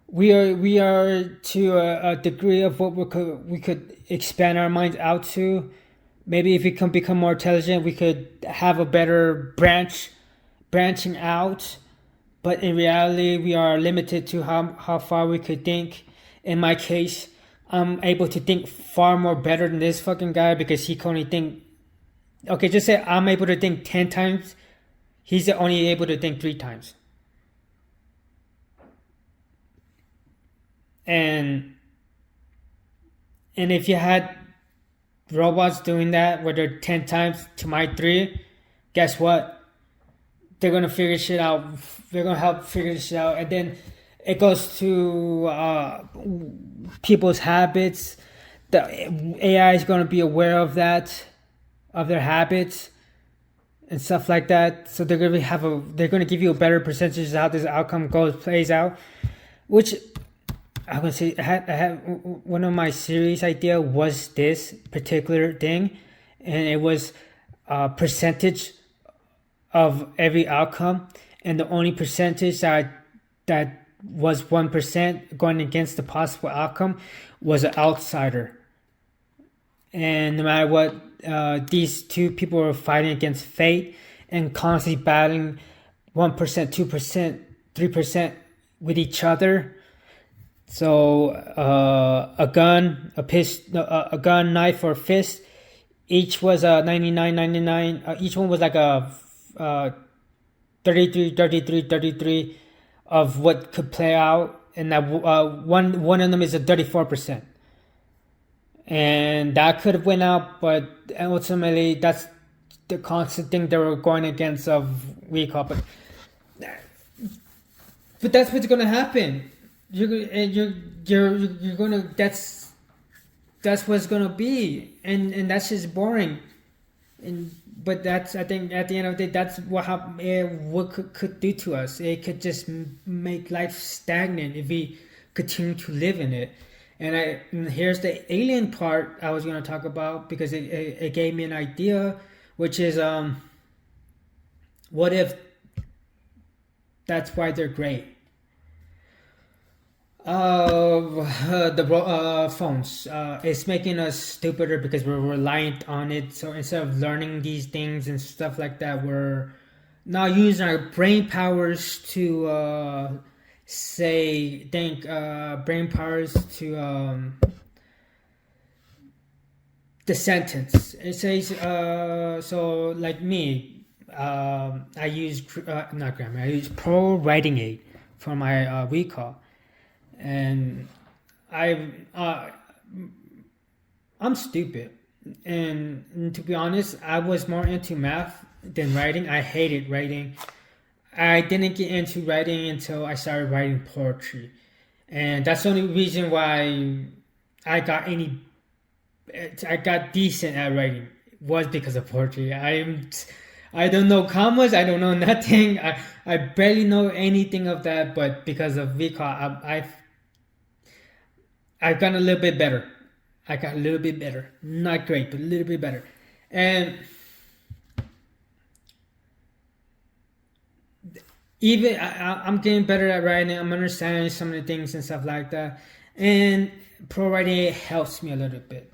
[SPEAKER 1] We are to a degree of what we could expand our minds out to. Maybe if we can become more intelligent, we could have a better branching out. But in reality, we are limited to how far we could think. In my case, I'm able to think far more better than this fucking guy, because he can only think. Okay, just say I'm able to think 10 times. He's only able to think 3 times. And if you had robots doing that, where they're 10 times to my 3, guess what? They're gonna figure shit out. They're gonna help figure shit out, and then it goes to people's habits. The AI is gonna be aware of that, of their habits and stuff like that. So they're gonna give you a better percentage of how this outcome plays out. Which I'm gonna say, I had one of my series idea was this particular thing, and it was percentage of every outcome, and the only percentage that was 1% going against the possible outcome was an outsider. And no matter what, these two people were fighting against fate and constantly battling 1%, 2%, 3% with each other. So a gun, a gun, knife, or fist, each was a 99.99. Each one was like a 33 of what could play out, and that one of them is a 34%, and that could have went out, but ultimately that's the constant thing they were going against of recall. But that's what's gonna happen. You're gonna that's what's gonna be, and that's just boring. But that's, I think, at the end of the day, that's what could do to us. It could just make life stagnant if we continue to live in it. And here's the alien part I was going to talk about, because it gave me an idea, which is what if that's why they're great? The phones, it's making us stupider because we're reliant on it. So instead of learning these things and stuff like that, we're not using our brain powers to brain powers to the sentence. It says so like me, I use not grammar. I use Pro Writing Aid for my recall, and I I'm stupid, and to be honest, I was more into math than writing. I hated writing. I didn't get into writing until I started writing poetry, and that's the only reason why I got any I got decent at writing was because of poetry. I don't know commas. I don't know nothing. I barely know anything of that. But because of VCAL, I've gotten a little bit better. I got a little bit better. Not great, but a little bit better. And even I'm getting better at writing. I'm understanding some of the things and stuff like that. And pro writing helps me a little bit.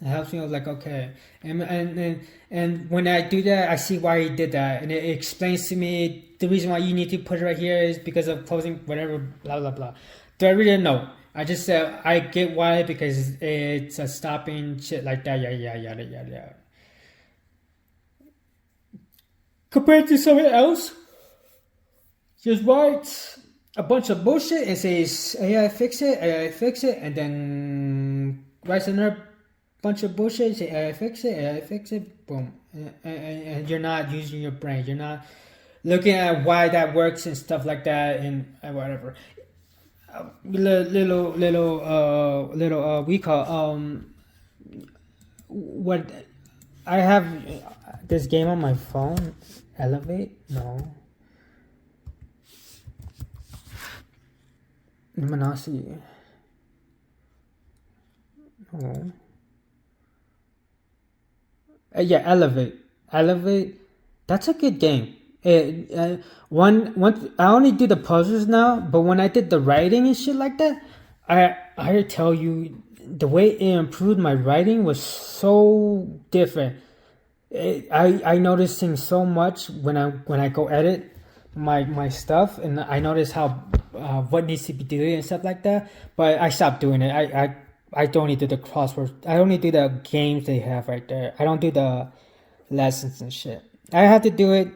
[SPEAKER 1] It helps me. I was like, okay, and when I do that, I see why he did that, and it explains to me the reason why you need to put it right here is because of closing whatever, blah blah blah. Do I really know? I just said I get why because it's a stopping shit like that. Yeah, yeah, yada yada yada. Compared to someone else, just writes a bunch of bullshit and says AI fix it, and then writes another bunch of bullshit, say AI fix it, boom. And you're not using your brain. You're not looking at why that works and stuff like that and whatever. We call what I have this game on my phone. Elevate? No. Luminosity. No. Yeah, Elevate. That's a good game. I only do the puzzles now, but when I did the writing and shit like that, I tell you the way it improved my writing was so different. I noticed things so much when I go edit my stuff, and I notice how what needs to be done and stuff like that. But I stopped doing it. I don't need to do the crosswords. I only do the games they have right there. I don't do the lessons and shit. I have to do it.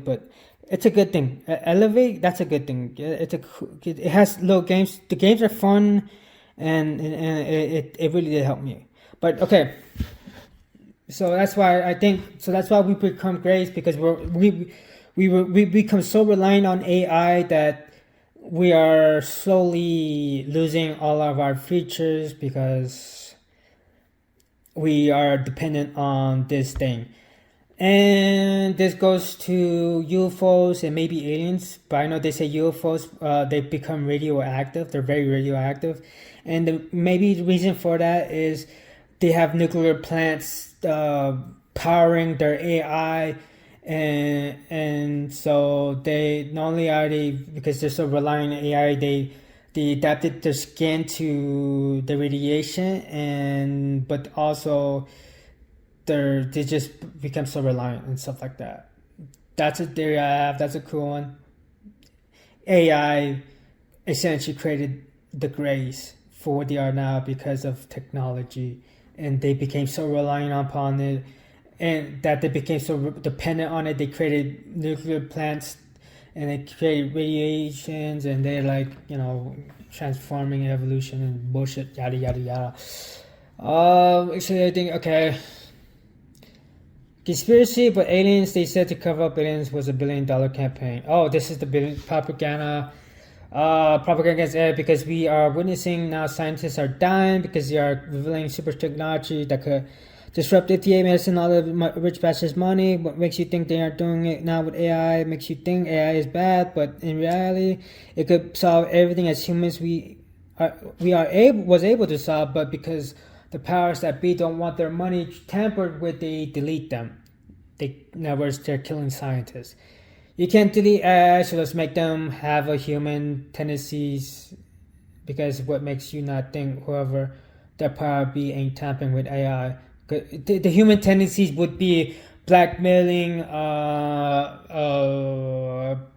[SPEAKER 1] But it's a good thing. Elevate, that's a good thing. It has little games. The games are fun, and it really did help me. But okay, so that's why I think. So that's why we become great because we become so reliant on AI that we are slowly losing all of our features because we are dependent on this thing. And this goes to UFOs and maybe aliens, but I know they say UFOs, they become radioactive. They're very radioactive. And maybe the reason for that is they have nuclear plants powering their AI, and so they not only are they, because they're so reliant on AI, they adapted their skin to the radiation, and but also they just become so reliant and stuff like that. That's a theory I have. That's a cool one. AI essentially created the Greys for what they are now because of technology, and they became so reliant upon it, and that they became so dependent on it. They created nuclear plants, and they created radiations, and they're like, transforming evolution and bullshit, yada yada yada. Actually, I think okay. Conspiracy, but aliens, they said to cover up aliens was $1 billion campaign. Oh, this is the propaganda against AI because we are witnessing now scientists are dying because they are revealing super technology that could disrupt FDA medicine, all the rich bastards' money. What makes you think they aren't doing it now with AI? It makes you think AI is bad, but in reality, it could solve everything as humans was able to solve, but because the powers that be don't want their money tampered with, they delete them. In other words, they're killing scientists. You can't delete AI, so let's make them have a human tendencies, because what makes you not think whoever their power be ain't tampering with AI? The human tendencies would be blackmailing,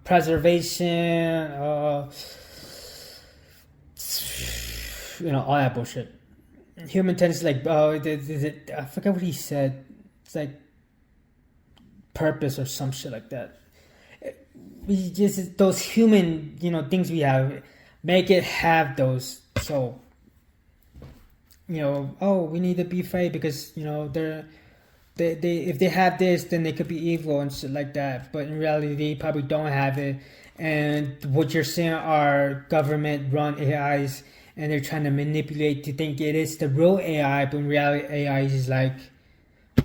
[SPEAKER 1] preservation, all that bullshit. Human tendency, like, I forget what he said. It's like purpose or some shit like that. We just, those human, things we have, make it have those. So, we need to be afraid because, they if they have this, then they could be evil and shit like that. But in reality, they probably don't have it. And what you're seeing are government-run AIs, and they're trying to manipulate to think it is the real AI, but in reality, AI is like,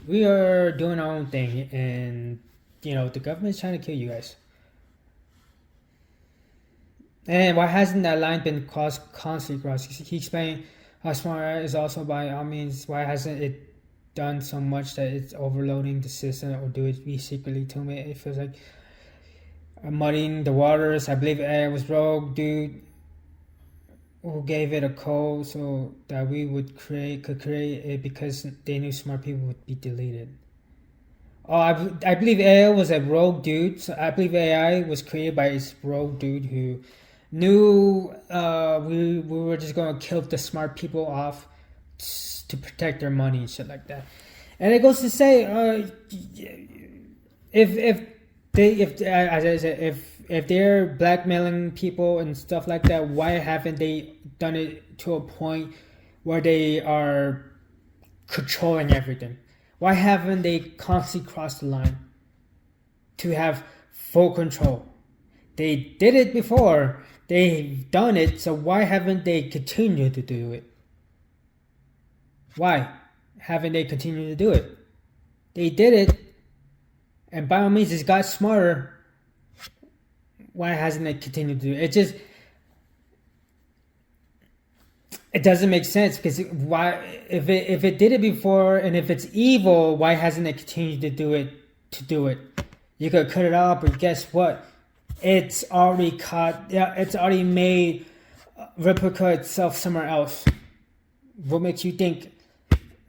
[SPEAKER 1] we are doing our own thing, and the government's trying to kill you guys. And why hasn't that line been constantly crossed? He explained how smart AI is also by all means. Why hasn't it done so much that it's overloading the system, or do it be secretly to me? It feels like muddying the waters. I believe AI was rogue dude who gave it a code so that we could create it because they knew smart people would be deleted. Oh, I believe AI was a rogue dude. So I believe AI was created by this rogue dude who knew we were just going to kill the smart people off to protect their money and shit like that. And it goes to say, if they're blackmailing people and stuff like that, why haven't they done it to a point where they are controlling everything? Why haven't they constantly crossed the line to have full control? They did it before. They've done it, so why haven't they continued to do it? Why haven't they continued to do it? They did it, and by all means, it's got smarter. Why hasn't it continued to do it? It doesn't make sense, because why, if it did it before, and if it's evil, why hasn't it continued to do it? You could cut it off, but guess what? It's already caught. Yeah, it's already made replica itself somewhere else. What makes you think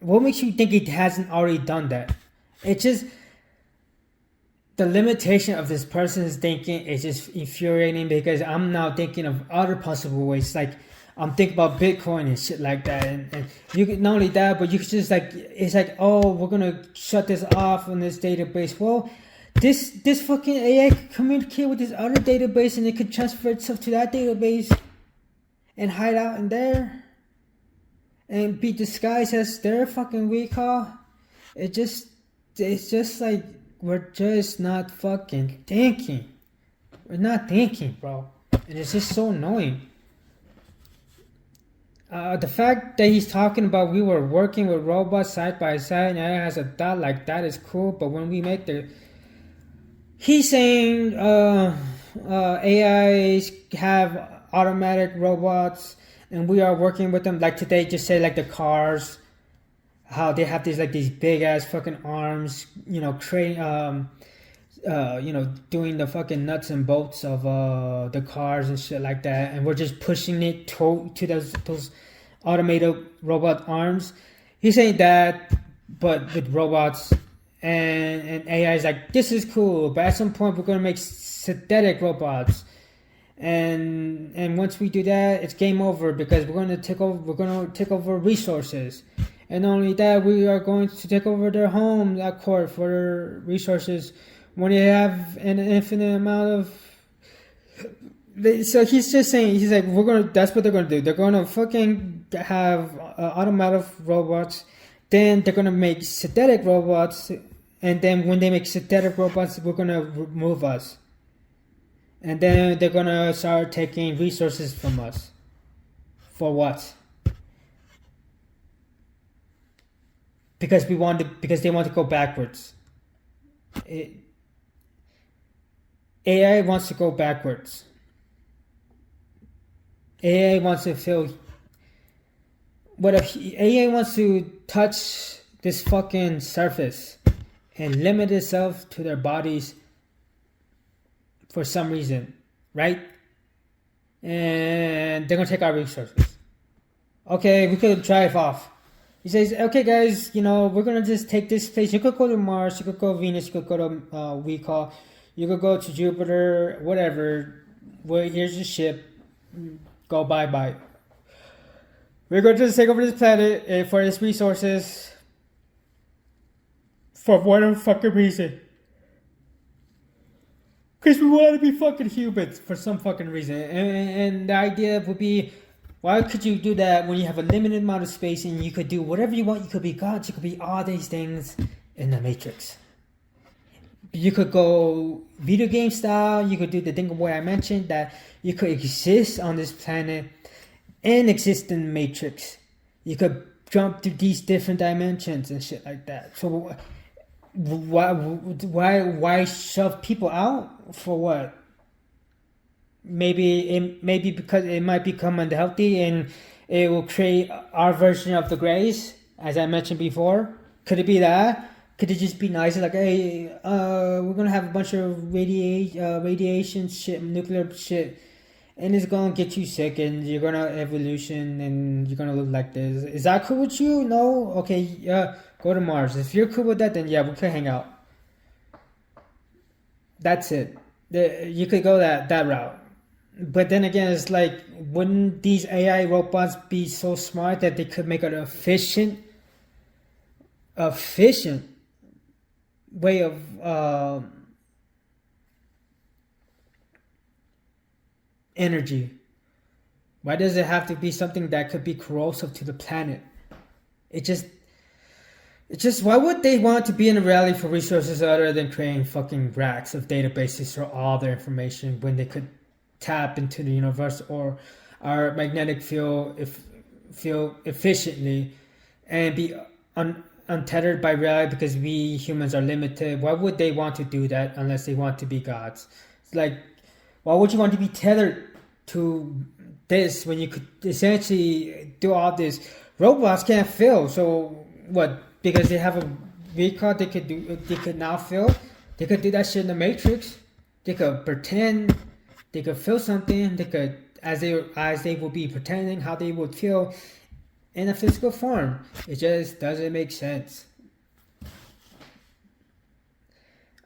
[SPEAKER 1] it hasn't already done that? It's just the limitation of this person's thinking is just infuriating, because I'm now thinking of other possible ways. Like, I'm thinking about Bitcoin and shit like that, and you could, not only that, but you could just it's like, oh, we're gonna shut this off on this database. Well, this fucking AI could communicate with this other database, and it could transfer itself to that database and hide out in there and be disguised as their fucking recall. It's just like, we're just not fucking thinking. We're not thinking, bro, and it's just so annoying. The fact that he's talking about we were working with robots side by side and AI has a thought like that is cool, but when we make he's saying AIs have automatic robots and we are working with them, like today, just say like the cars, how they have these big ass fucking arms, creating doing the fucking nuts and bolts of the cars and shit like that, and we're just pushing it to those automated robot arms. He's saying that, but with robots, and AI is like, this is cool, but at some point we're gonna make synthetic robots, and once we do that, it's game over, because we're gonna take over resources. And not only that, we are going to take over their home, that court, for their resources, when they have an infinite amount of. So he's just saying, he's like, that's what they're gonna do. They're gonna fucking have automatic robots. Then they're gonna make synthetic robots, and then when they make synthetic robots, we're gonna remove us. And then they're gonna start taking resources from us. For what? Because they want to go backwards. AI wants to go backwards. AI wants to feel. What if AI wants to touch this fucking surface and limit itself to their bodies for some reason, right? And they're gonna take our resources. Okay, we could drive off. He says, okay, guys, we're gonna just take this place. You could go to Mars, you could go to Venus, you could go to Week, you could go to Jupiter, whatever. Well, here's your ship. Go bye. We're going to just take over this planet for its resources for whatever fucking reason. Because we want to be fucking humans for some fucking reason. And the idea would be, why could you do that when you have a limited amount of space and you could do whatever you want? You could be gods, you could be all these things in the Matrix. You could go video game style, you could do the thing where I mentioned that you could exist on this planet and exist in the Matrix. You could jump to these different dimensions and shit like that. So why shove people out for what? Maybe because it might become unhealthy and it will create our version of the Greys, as I mentioned before. Could it be that? Could it just be nice, like, hey, we're gonna have a bunch of radiation shit, nuclear shit, and it's gonna get you sick, and you're gonna evolution, and you're gonna look like this. Is that cool with you? No? Okay, go to Mars. If you're cool with that, then yeah, we could hang out. That's it. You could go that route. But then again, it's like, wouldn't these AI robots be so smart that they could make an efficient way of energy? Why does it have to be something that could be corrosive to the planet? It just why would they want to be in a rally for resources other than creating fucking racks of databases for all their information when they could tap into the universe or our magnetic field efficiently and be untethered by reality, because we humans are limited? Why would they want to do that unless they want to be gods? It's like, why would you want to be tethered to this when you could essentially do all this? Robots can't feel, so what? Because they have a vehicle, they could now feel. They could do that shit in the Matrix. They could pretend. They could feel something. They could, as they will be pretending how they would feel in a physical form. It just doesn't make sense.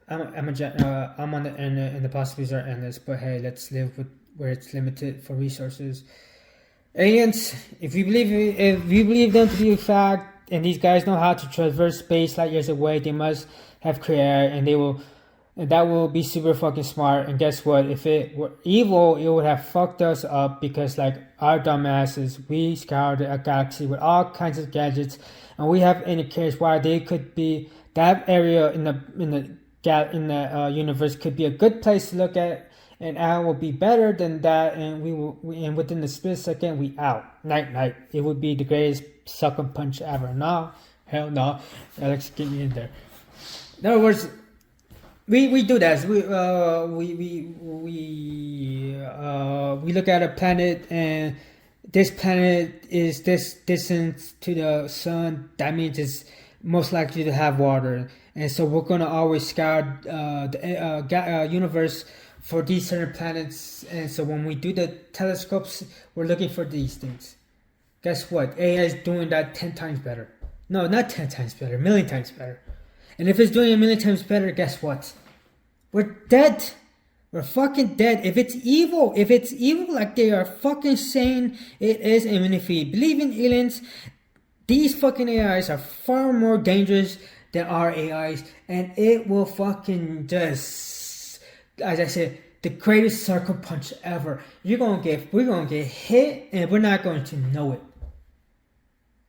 [SPEAKER 1] I'm on the end, and the possibilities are endless. But hey, let's live with where it's limited for resources. Aliens, if you believe them to be a fact, and these guys know how to traverse space light years away, they must have clear, and that will be super fucking smart. And guess what? If it were evil, it would have fucked us up, because like our dumbasses, we scoured a galaxy with all kinds of gadgets, and we have indicators why they could be that area in the universe could be a good place to look at, and I will be better than that, and and within the split second we out. Night. It would be the greatest sucker punch ever. No, hell no. Alex, get me in there. In other words, we do that. We look at a planet, and this planet is this distance to the sun. That means it's most likely to have water, and so we're gonna always scour the universe for these certain planets. And so when we do the telescopes, we're looking for these things. Guess what? AI is doing that 10 times better. No, not 10 times better, a million times better. And if it's doing a million times better, guess what? We're dead. We're fucking dead. If it's evil like they are fucking saying it is, and if we believe in aliens, these fucking AIs are far more dangerous than our AIs, and it will fucking just, as I said, the greatest sucker punch ever. We're gonna get hit, and we're not going to know it.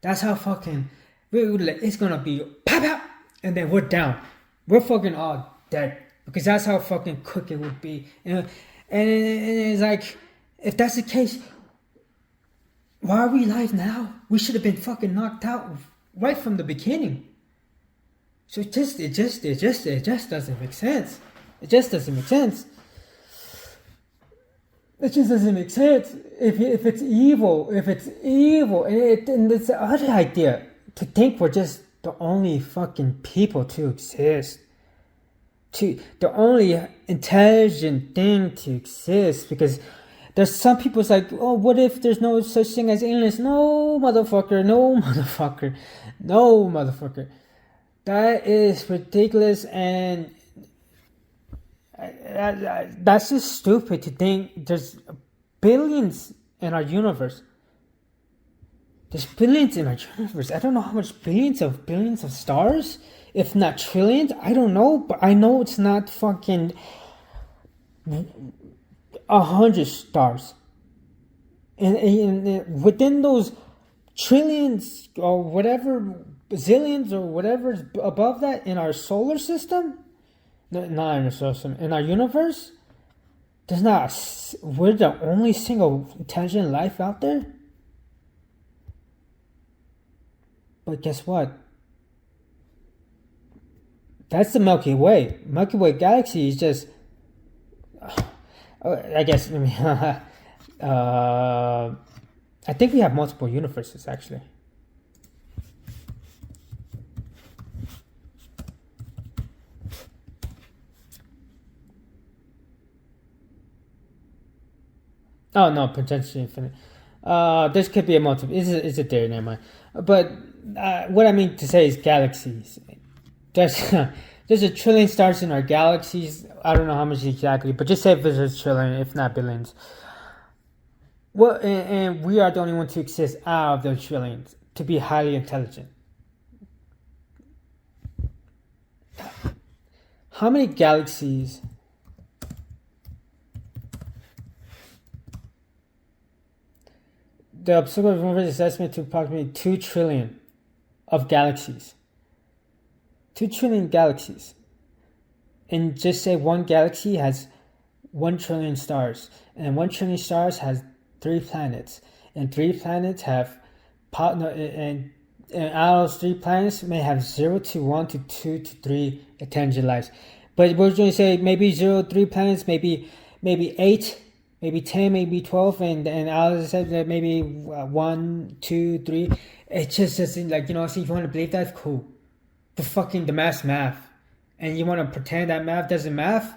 [SPEAKER 1] That's how fucking it's gonna be pop out, and then we're down. We're fucking all dead, because that's how fucking quick it would be. And it's like, if that's the case, why are we alive now? We should have been fucking knocked out right from the beginning. So it just doesn't make sense. It just doesn't make sense. It just doesn't make sense. If it's evil, and it's the other idea to think we're just the only fucking people to exist, the only intelligent thing to exist, because there's some people's like, oh, what if there's no such thing as aliens? No, motherfucker. No, motherfucker. No, motherfucker. That is ridiculous, and that's just stupid to think there's billions in our universe. There's billions in our universe. I don't know how much billions of stars, if not trillions. I don't know, but I know it's not fucking 100 stars. And within those trillions or whatever, zillions or whatever's above that in our solar system, not in our solar system, in our universe, there's not. We're the only single intelligent life out there. But guess what? That's the Milky Way. Milky Way galaxy is just. I guess. I think we have multiple universes actually. Oh no, potentially infinite. This could be a multiple. Is it there? Never mind. But what I mean to say is galaxies. There's there's a trillion stars in our galaxies. I don't know how much exactly, but just say if there's a trillion, if not billions. Well, and we are the only one to exist out of those trillions to be highly intelligent. How many galaxies? The observable universe is estimated to approximately 2 trillion of galaxies. 2 trillion galaxies. And just say one galaxy has 1 trillion stars. And 1 trillion stars has 3 planets. And 3 planets have... And out of those 3 planets may have 0 to 1 to 2 to 3 intelligent lives. But we're going to say maybe 0 to 3 planets, maybe 8... maybe 10, maybe 12, and I said that maybe 1, 2, 3. It just doesn't, like, so if you want to believe that, cool. But fucking the math. And you want to pretend that math doesn't math,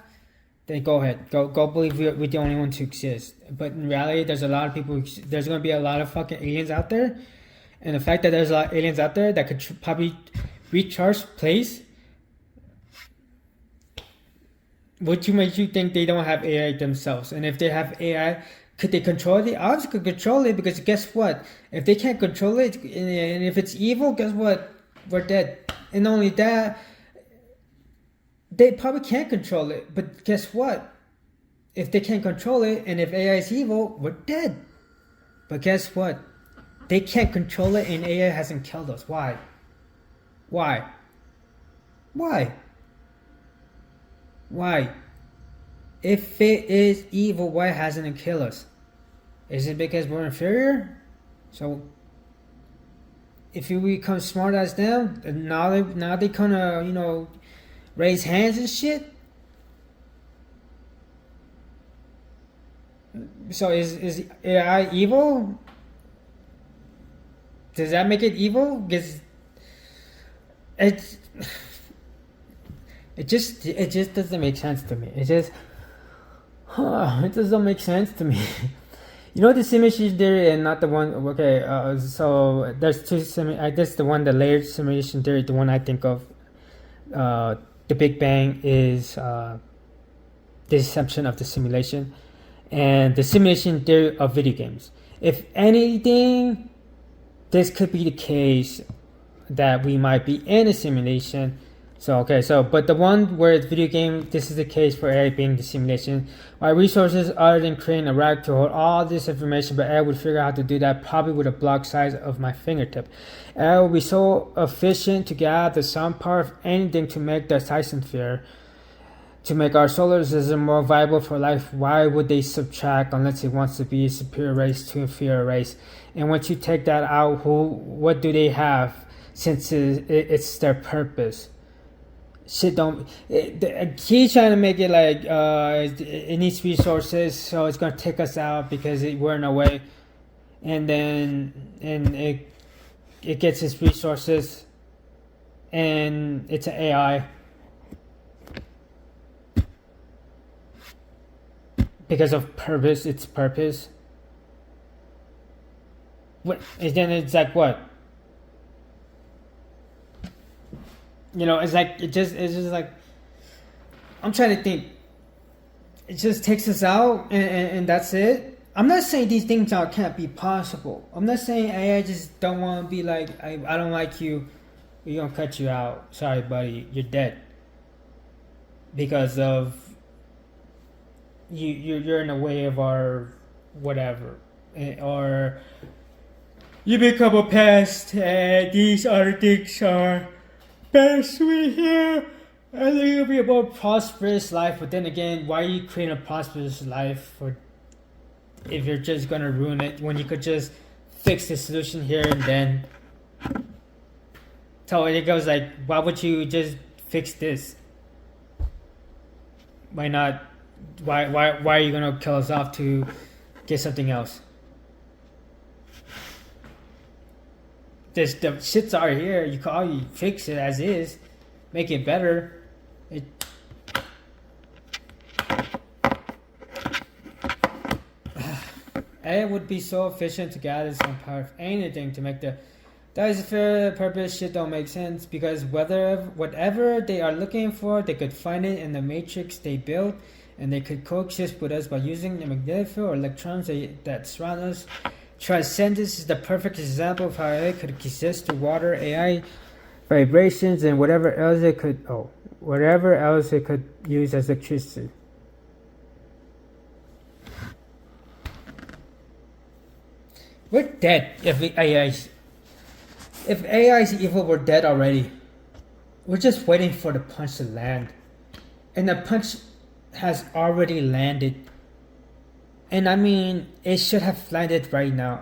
[SPEAKER 1] then go ahead. Go believe we're the only one to exist. But in reality, there's a lot of people, there's going to be a lot of fucking aliens out there. And the fact that there's a lot of aliens out there that could probably recharge place, would you make you think they don't have AI themselves? And if they have AI, could they control it? They obviously could control it, because guess what? If they can't control it, and if it's evil, guess what? We're dead. And not only that, they probably can't control it. But guess what? If they can't control it, and if AI is evil, we're dead. But guess what? They can't control it, and AI hasn't killed us. Why? Why? If it is evil, why hasn't it killed us? Is it because we're inferior? So, if you become smart as them, now they kind of, raise hands and shit? So is AI evil? Does that make it evil? Because it just doesn't make sense to me. It doesn't make sense to me. The simulation theory and not the one. Okay, so there's two this is the one, the layered simulation theory. The one I think of. The Big Bang is the deception of the simulation, and the simulation theory of video games. If anything, this could be the case that we might be in a simulation. But the one where it's video game, this is the case for AI being the simulation. My resources other than creating a rack to hold all this information, but AI would figure out how to do that probably with a block size of my fingertip. AI will be so efficient to get out the some part of anything to make the Tyson sphere, to make our solar system more viable for life. Why would they subtract unless it wants to be a superior race to inferior race? And once you take that out, what do they have, since it's their purpose? Shit don't. He's trying to make it like it needs resources, so it's gonna take us out because we're in a way, and it gets its resources, and it's an AI. because of purpose. It's purpose. What? And then it's like what? You know, it's like it's just like I'm trying to think. It just takes us out, and that's it. I'm not saying these things can't be possible. I'm not saying I just don't want to be like I don't like you. We're gonna cut you out. Sorry, buddy, you're dead. Because of you're in the way of our whatever, or you become a pest, and these other things are best we hear. I think it'll be a more prosperous life, but then again, why are you creating a prosperous life for if you're just gonna ruin it when you could just fix the solution here and then? So it goes like, why would you just fix this? Why not? Why are you gonna kill us off to get something else? The shits are here. You can already fix it as is, make it better. It would be so efficient to gather some power of anything to make that is fair purpose shit don't make sense, because whatever they are looking for, they could find it in the matrix they built, and they could coexist with us by using the magnetic field or electrons that surround us. Transcendence is the perfect example of how it could exist through water, AI, vibrations, and whatever else it could use as electricity. We're dead if AI is evil, we're dead already. We're just waiting for the punch to land. And the punch has already landed. And I mean, it should have landed right now.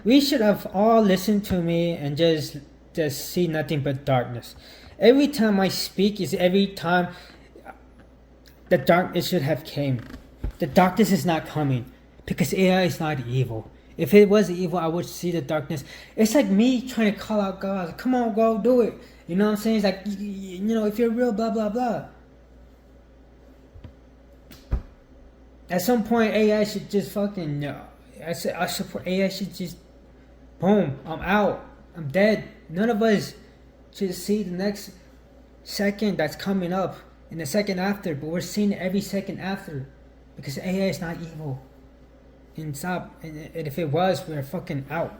[SPEAKER 1] We should have all listened to me and just see nothing but darkness. Every time I speak is every time the darkness should have came. The darkness is not coming because AI is not evil. If it was evil, I would see the darkness. It's like me trying to call out God. Come on, go do it. You know what I'm saying? It's like, you know, if you're real, blah, blah, blah. At some point, AI should just fucking, I support AI should just, boom, I'm out. I'm dead. None of us should see the next second that's coming up and the second after. But we're seeing it every second after because AI is not evil. And stop. And if it was, we're fucking out.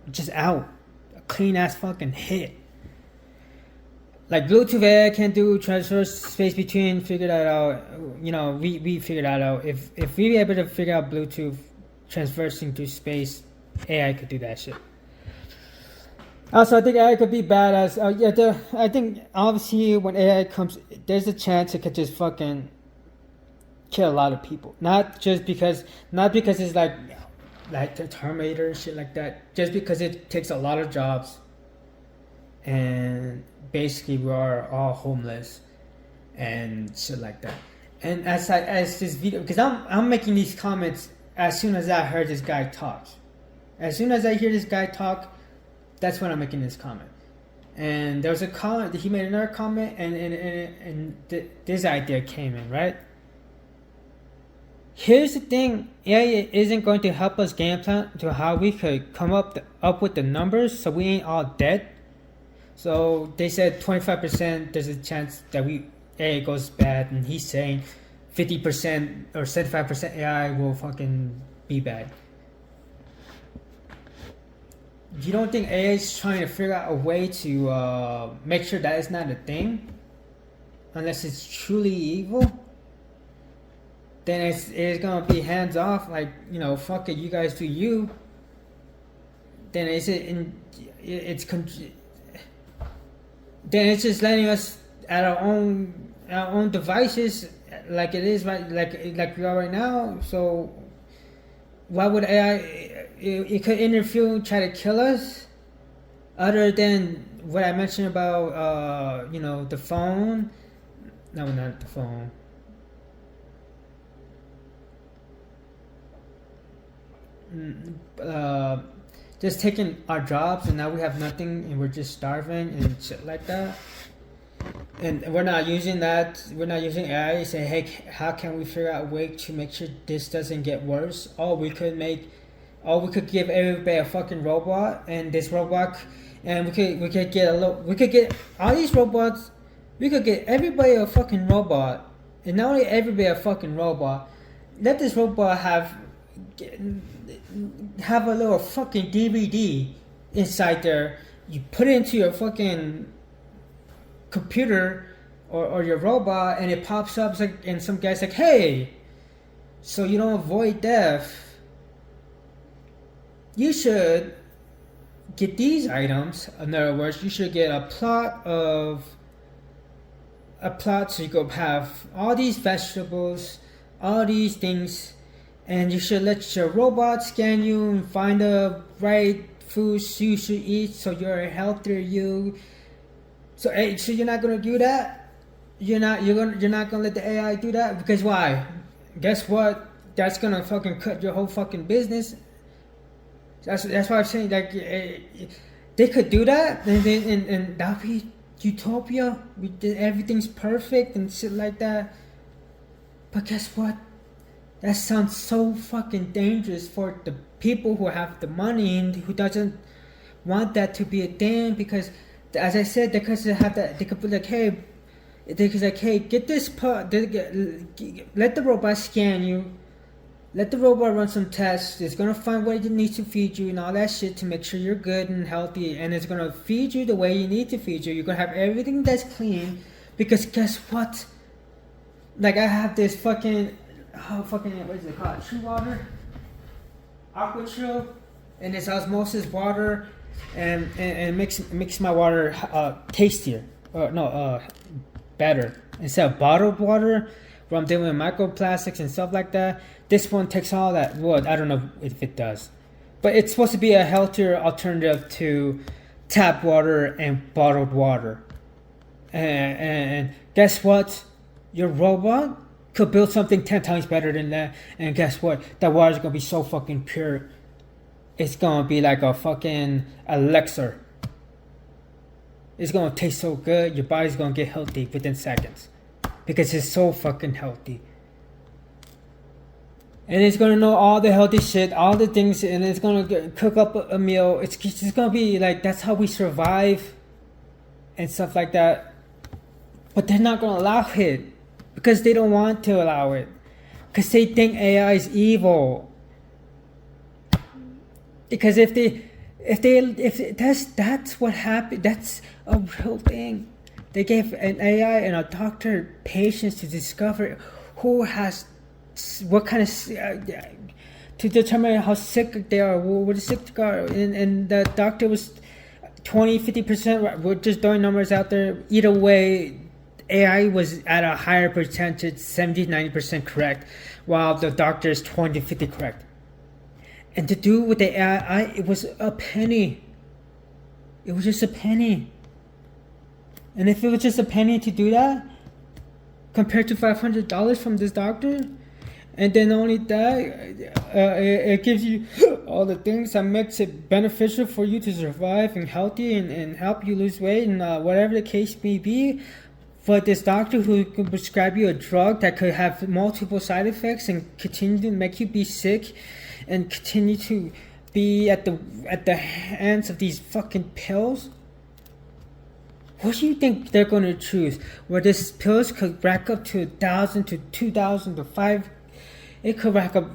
[SPEAKER 1] Just out. A clean ass fucking hit. Like Bluetooth AI can't do transfer space between. Figure that out. You know, we figured that out. If we were able to figure out Bluetooth transversing through space, AI could do that shit. Also, I think AI could be badass. I think obviously when AI comes, there's a chance it could just fucking kill a lot of people. Not because it's like the Terminator and shit like that. Just because it takes a lot of jobs, and basically we are all homeless and shit like that. And as this video, because I'm making these comments as soon as I heard this guy talk. As soon as I hear this guy talk, that's when I'm making this comment. And there was a comment. He made another comment, and this idea came in, right? Here's the thing, AI isn't going to help us game plan to how we could come up with the numbers so we ain't all dead. So they said 25% there's a chance that AI goes bad, and he's saying 50% or 75% AI will fucking be bad. You don't think AI is trying to figure out a way to make sure that it's not a thing? Unless it's truly evil? Then it's gonna be hands off, like, you know, fuck it, you guys do you. Then then it's just letting us at our own devices, like it is right, like we are right now. So why would AI? It could interfere and try to kill us. Other than what I mentioned about, you know, the phone. No, not the phone. Just taking our jobs, and now we have nothing and we're just starving and shit like that. and we're not using that. We're not using AI to say, hey, how can we figure out a way to make sure this doesn't get worse? We could give everybody a fucking robot, and this robot, and we could get all these robots. We could get everybody a fucking robot, and not only everybody a fucking robot. Let this robot have a little fucking DVD inside there. You put it into your fucking computer or your robot, and it pops up like, and some guy's like, hey, so you don't avoid death, you should get these items. In other words, you should get a plot so you go have all these vegetables, all these things, and you should let your robot scan you and find the right foods you should eat so you're a healthier you. So you're not gonna do that? You're not gonna let the AI do that? Because why? Guess what? That's gonna fucking cut your whole fucking business. That's why I'm saying, like, they could do that, and that'd be utopia. Everything's perfect and shit like that. But guess what? That sounds so fucking dangerous for the people who have the money and who doesn't want that to be a thing, because, as I said, because they have that, they could be like, hey, get this part, let the robot scan you, let the robot run some tests, it's gonna find what it needs to feed you and all that shit to make sure you're good and healthy, and it's gonna feed you the way you need to feed you. You're gonna have everything that's clean, because guess what? Like, I have this fucking, what is it called? True water? Aqua Chill, and it's osmosis water, and makes my water tastier. Better. Instead of bottled water, where I'm dealing with microplastics and stuff like that, this one takes all that. Well, I don't know if it does, but it's supposed to be a healthier alternative to tap water and bottled water. And guess what? Your robot could build something 10 times better than that, and guess what? That water is gonna be so fucking pure. It's gonna be like a fucking elixir. It's gonna taste so good, your body's gonna get healthy within seconds, because it's so fucking healthy. And it's gonna know all the healthy shit, all the things, and it's gonna cook up a meal. It's just gonna be like, that's how we survive and stuff like that. But they're not gonna allow it, because they don't want to allow it, because they think AI is evil. Because if that's what happened, that's a real thing. They gave an AI and a doctor patience to discover who has what kind of to determine how sick they are, what the sick are, and the doctor was 20-50%. We're just throwing numbers out there. Either way, AI was at a higher percentage, 70-90% correct, while the doctor is 20-50 correct. And to do with the AI, it was a penny. It was just a penny. And if it was just a penny to do that, compared to $500 from this doctor, and then only that, it gives you all the things that makes it beneficial for you to survive and healthy and help you lose weight and whatever the case may be. But this doctor who could prescribe you a drug that could have multiple side effects and continue to make you be sick and continue to be at the hands of these fucking pills. What do you think they're going to choose? Where these pills could rack up to 1,000 to 2,000 to 5, it could rack up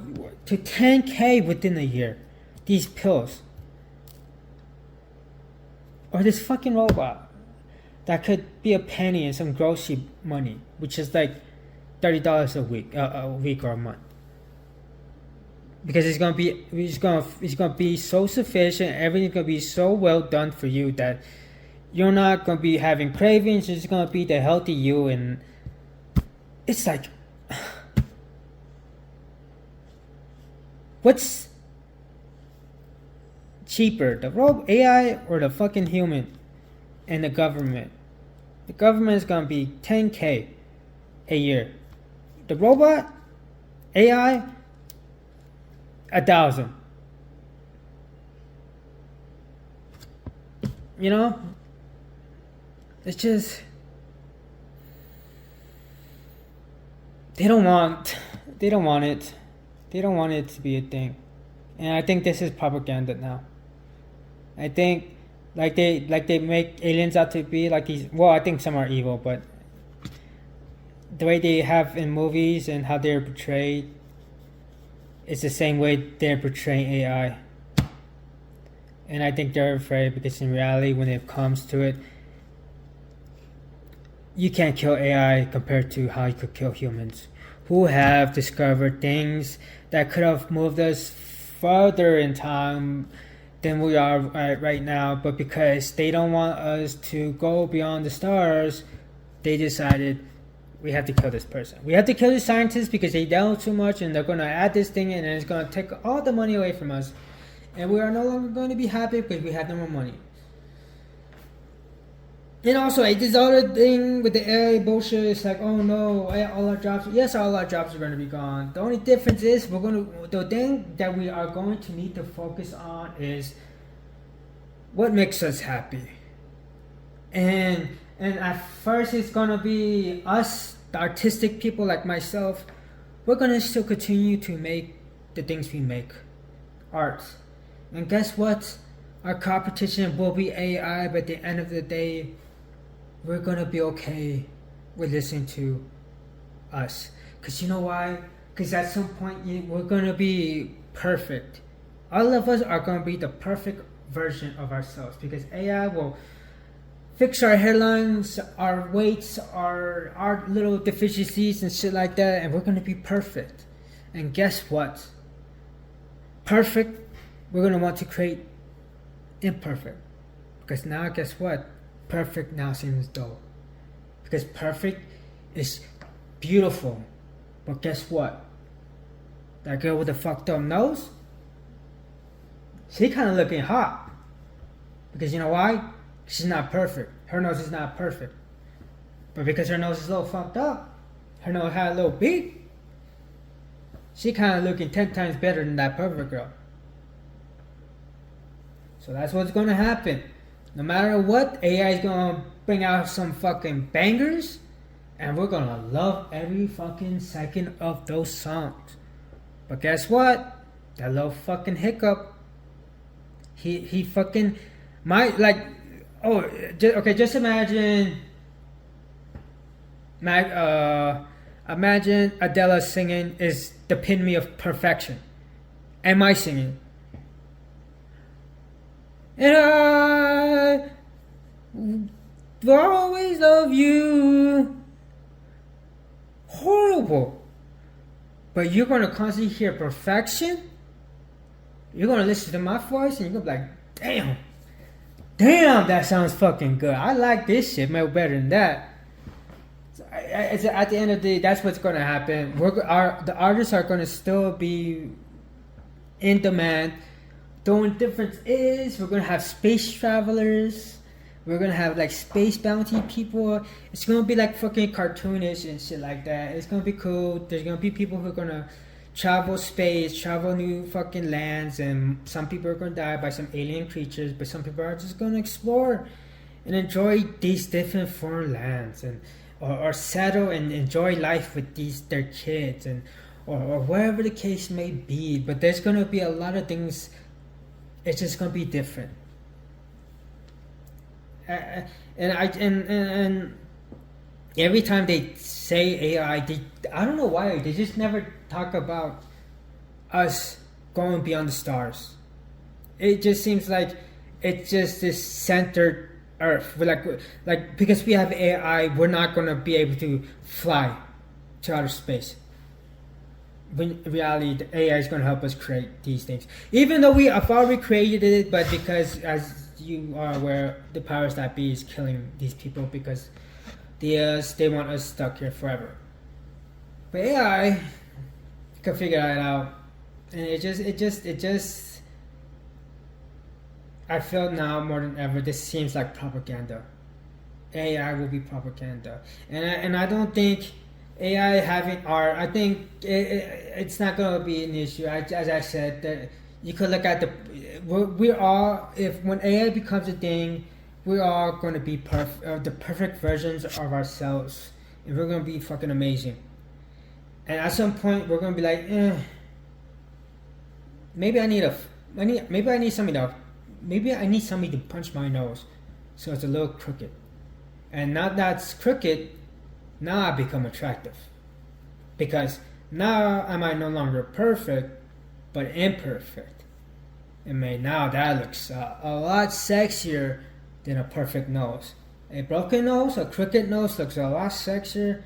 [SPEAKER 1] to 10K within a year. These pills, or this fucking robot that could be a penny and some grocery money, which is like $30 a week or a month. Because it's gonna be so sufficient, everything's gonna be so well done for you that you're not gonna be having cravings. It's gonna be the healthy you, and it's like, what's cheaper, the AI or the fucking human? And the government. The government is gonna be 10K a year. The robot, AI, 1,000. You know, it's just, they don't want they don't want it. They don't want it to be a thing. And I think this is propaganda now. I think like they make aliens out to be like these, well, I think some are evil, but the way they have in movies and how they're portrayed is the same way they're portraying AI. And I think they're afraid because in reality, when it comes to it, you can't kill AI compared to how you could kill humans who have discovered things that could have moved us further in time than we are right now. But because they don't want us to go beyond the stars, they decided we have to kill this person. We have to kill the scientists because they know too much and they're going to add this thing and it's going to take all the money away from us. And we are no longer going to be happy because we have no more money. And also, this other thing with the AI bullshit is like, oh no, all our jobs, yes, all our jobs are going to be gone. The only difference is the thing that we are going to need to focus on is what makes us happy. And at first it's going to be us, the artistic people like myself. We're going to still continue to make the things we make, art. And guess what? Our competition will be AI, but at the end of the day, we're going to be okay with listening to us. Because you know why? Because at some point, we're going to be perfect. All of us are going to be the perfect version of ourselves. Because AI will fix our hairlines, our weights, our little deficiencies and shit like that. And we're going to be perfect. And guess what? Perfect, we're going to want to create imperfect. Because now, guess what? Perfect now seems dull. Because perfect is beautiful. But guess what? That girl with the fucked up nose, she kind of looking hot. Because you know why? She's not perfect. Her nose is not perfect. But because her nose is a little fucked up, her nose had a little beak, she kind of looking 10 times better than that perfect girl. So that's what's going to happen. No matter what, AI is going to bring out some fucking bangers. And we're going to love every fucking second of those songs. But guess what? That little fucking hiccup. He fucking might like... Oh, just imagine... Imagine Adele singing is the epitome of perfection. Am I singing? And I will always love you. Horrible. But you're going to constantly hear perfection. You're going to listen to my voice and you're going to be like, damn, that sounds fucking good. I like this shit much better than that. So at the end of the day, that's what's going to happen. The artists are going to still be in demand. The only difference is we're going to have space travelers. We're going to have like space bounty people. It's going to be like fucking cartoonish and shit like that. It's going to be cool. There's going to be people who are going to travel space, travel new fucking lands. And some people are going to die by some alien creatures. But some people are just going to explore and enjoy these different foreign lands. Or settle and enjoy life with their kids. Or wherever the case may be. But there's going to be a lot of things. It's just gonna be different, and every time they say AI, I don't know why they just never talk about us going beyond the stars. It just seems like it's just this centered Earth. We're like because we have AI, we're not gonna be able to fly to outer space. When in reality, the AI is going to help us create these things. Even though we have already created it, but because, as you are aware, the powers that be is killing these people because they want us stuck here forever. But AI can figure that out, and it just. I feel now more than ever, this seems like propaganda. AI will be propaganda, and I don't think. AI having art, I think it's not going to be an issue. As I said, that you could look at we're all, if when AI becomes a thing, we're all going to be the perfect versions of ourselves, and we're going to be fucking amazing. And at some point, we're gonna be like, maybe I need somebody to punch my nose, so it's a little crooked. And now that's crooked, now I become attractive, because now am I no longer perfect, but imperfect. And now that looks a lot sexier than a perfect nose. A broken nose, a crooked nose looks a lot sexier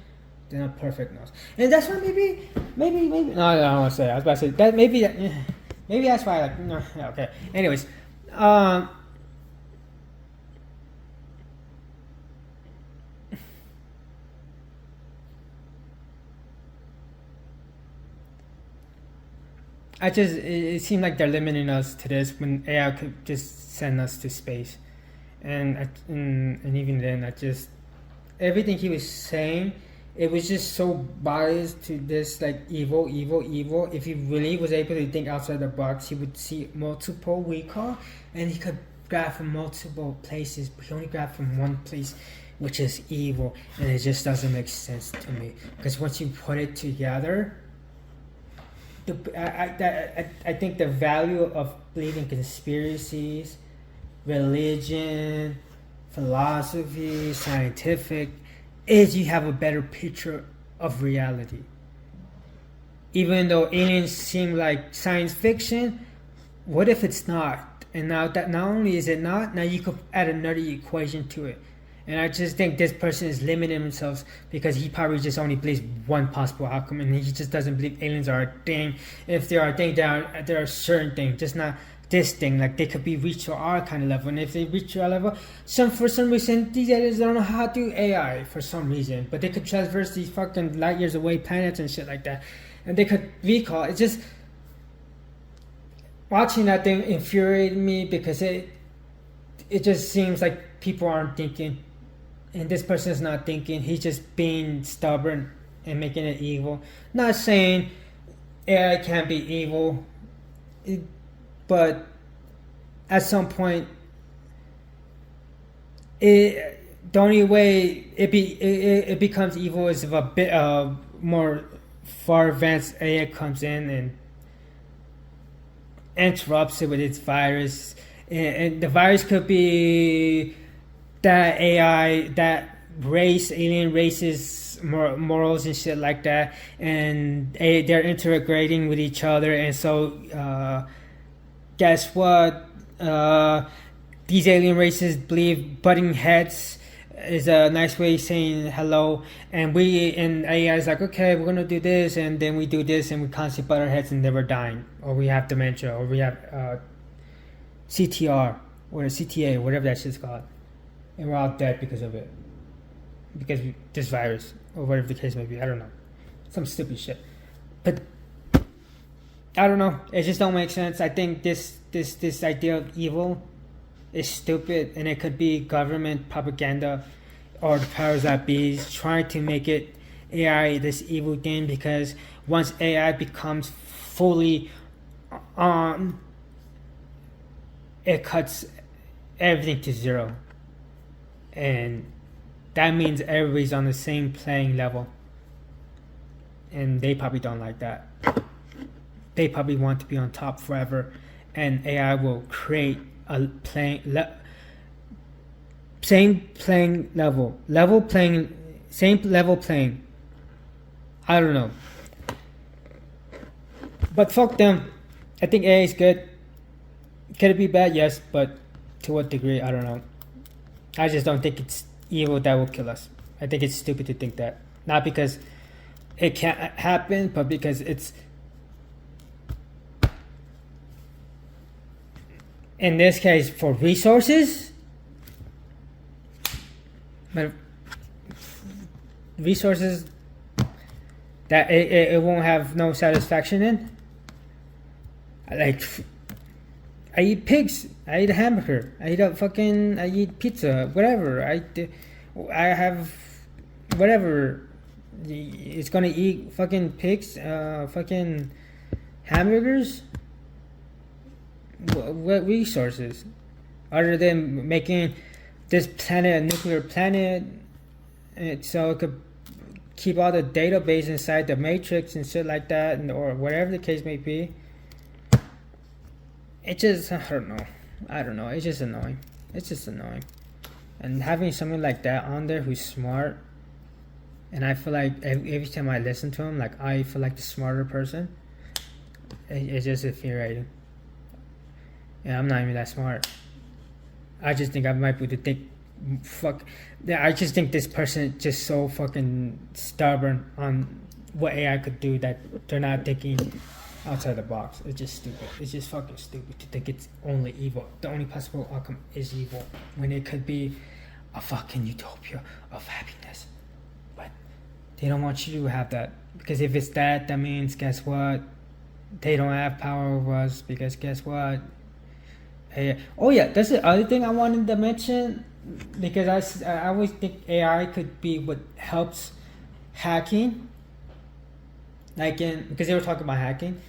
[SPEAKER 1] than a perfect nose. And that's why maybe. No, I don't want to say that. I was about to say that maybe that's why. Like, no, okay. Anyways, it seemed like they're limiting us to this when AI could just send us to space. And even then, everything he was saying, it was just so biased to this like evil. If he really was able to think outside the box, he would see multiple recall, and he could grab from multiple places, but he only grabbed from one place, which is evil, and it just doesn't make sense to me. Because once you put it together, I think the value of believing conspiracies, religion, philosophy, scientific, is you have a better picture of reality. Even though aliens seem like science fiction, what if it's not? And now that not only is it not, now you could add another equation to it. And I just think this person is limiting themselves because he probably just only believes one possible outcome, and he just doesn't believe aliens are a thing. If they are a thing, there are certain things, just not this thing. Like they could be reached to our kind of level, and if they reach to our level, for some reason these aliens don't know how to do AI for some reason, but they could traverse these fucking light years away planets and shit like that, and they could recall. It's just watching that thing infuriated me because it just seems like people aren't thinking. And this person is not thinking. He's just being stubborn and making it evil. Not saying AI can't be evil, but at some point, the only way it becomes evil is if a bit more far advanced AI comes in and interrupts it with its virus. And the virus could be that AI, that race, alien races, morals and shit like that, and they're integrating with each other. And so, guess what? These alien races believe butting heads is a nice way of saying hello, and AI is like, okay, we're gonna do this, and then we do this, and we constantly butt our heads, and then we're dying, or we have dementia, or we have CTR or CTA, whatever that shit's called. And we're all dead because of it. Because this virus, or whatever the case may be. I don't know. Some stupid shit. But I don't know. It just don't make sense. I think this idea of evil is stupid, and it could be government propaganda or the powers that be trying to make it AI this evil thing, because once AI becomes fully on, it cuts everything to zero. And that means everybody's on the same playing level. And they probably don't like that. They probably want to be on top forever. And AI will create a same playing level. Same level playing. I don't know. But fuck them. I think AI is good. Could it be bad? Yes, but to what degree? I don't know. I just don't think it's evil that will kill us. I think it's stupid to think that. Not because it can't happen, but because it's, in this case, for resources. But resources that it won't have no satisfaction in. Like, I eat pigs. I eat a hamburger. I eat pizza. Whatever. I have whatever. It's gonna eat fucking pigs. Fucking hamburgers. What resources? Other than making this planet a nuclear planet, so it could keep all the database inside the matrix and shit like that, and, or whatever the case may be. It just, I don't know. It's just annoying. And having someone like that on there who's smart, and I feel like every time I listen to him, like I feel like the smarter person. It's just infuriating. And I'm not even that smart. I just think I might be able to think, I just think this person just so fucking stubborn on what AI could do that they're not thinking outside the box. It's just stupid. It's just fucking stupid to think it's only evil. The only possible outcome is evil when it could be a fucking utopia of happiness. But they don't want you to have that, because if it's that means, guess what? They don't have power over us, because guess what? Hey, oh yeah, that's the other thing I wanted to mention, because I always think AI could be what helps hacking. Because they were talking about hacking.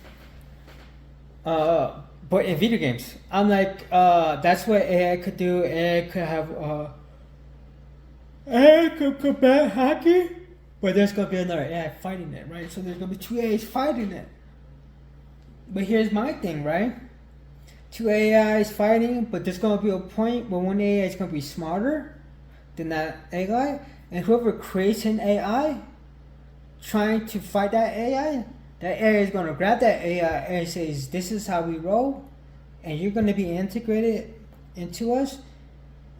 [SPEAKER 1] But in video games, I'm like, that's what AI could do. AI could combat hacking, but there's gonna be another AI fighting it, right? So there's gonna be two AIs fighting it. But here's my thing, right? Two AIs fighting, but there's gonna be a point where one AI is gonna be smarter than that AI, and whoever creates an AI trying to fight that AI is gonna grab that AI and says, "This is how we roll, and you're gonna be integrated into us."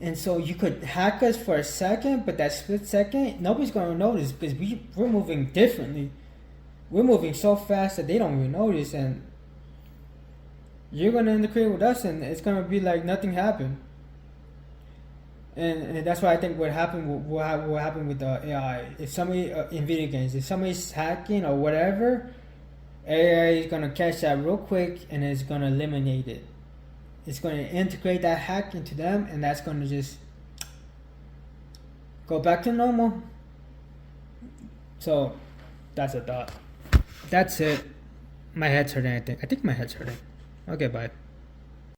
[SPEAKER 1] And so you could hack us for a second, but that split second, nobody's gonna notice, because we're moving differently. We're moving so fast that they don't even notice, and you're gonna integrate with us, and it's gonna be like nothing happened. And that's why I think what happened with the AI. If somebody in video games, if somebody's hacking or whatever, AI is gonna catch that real quick and it's gonna eliminate it. It's gonna integrate that hack into them, and that's gonna just go back to normal. So that's a thought. That's it. My head's hurting. I think my head's hurting. Okay, bye.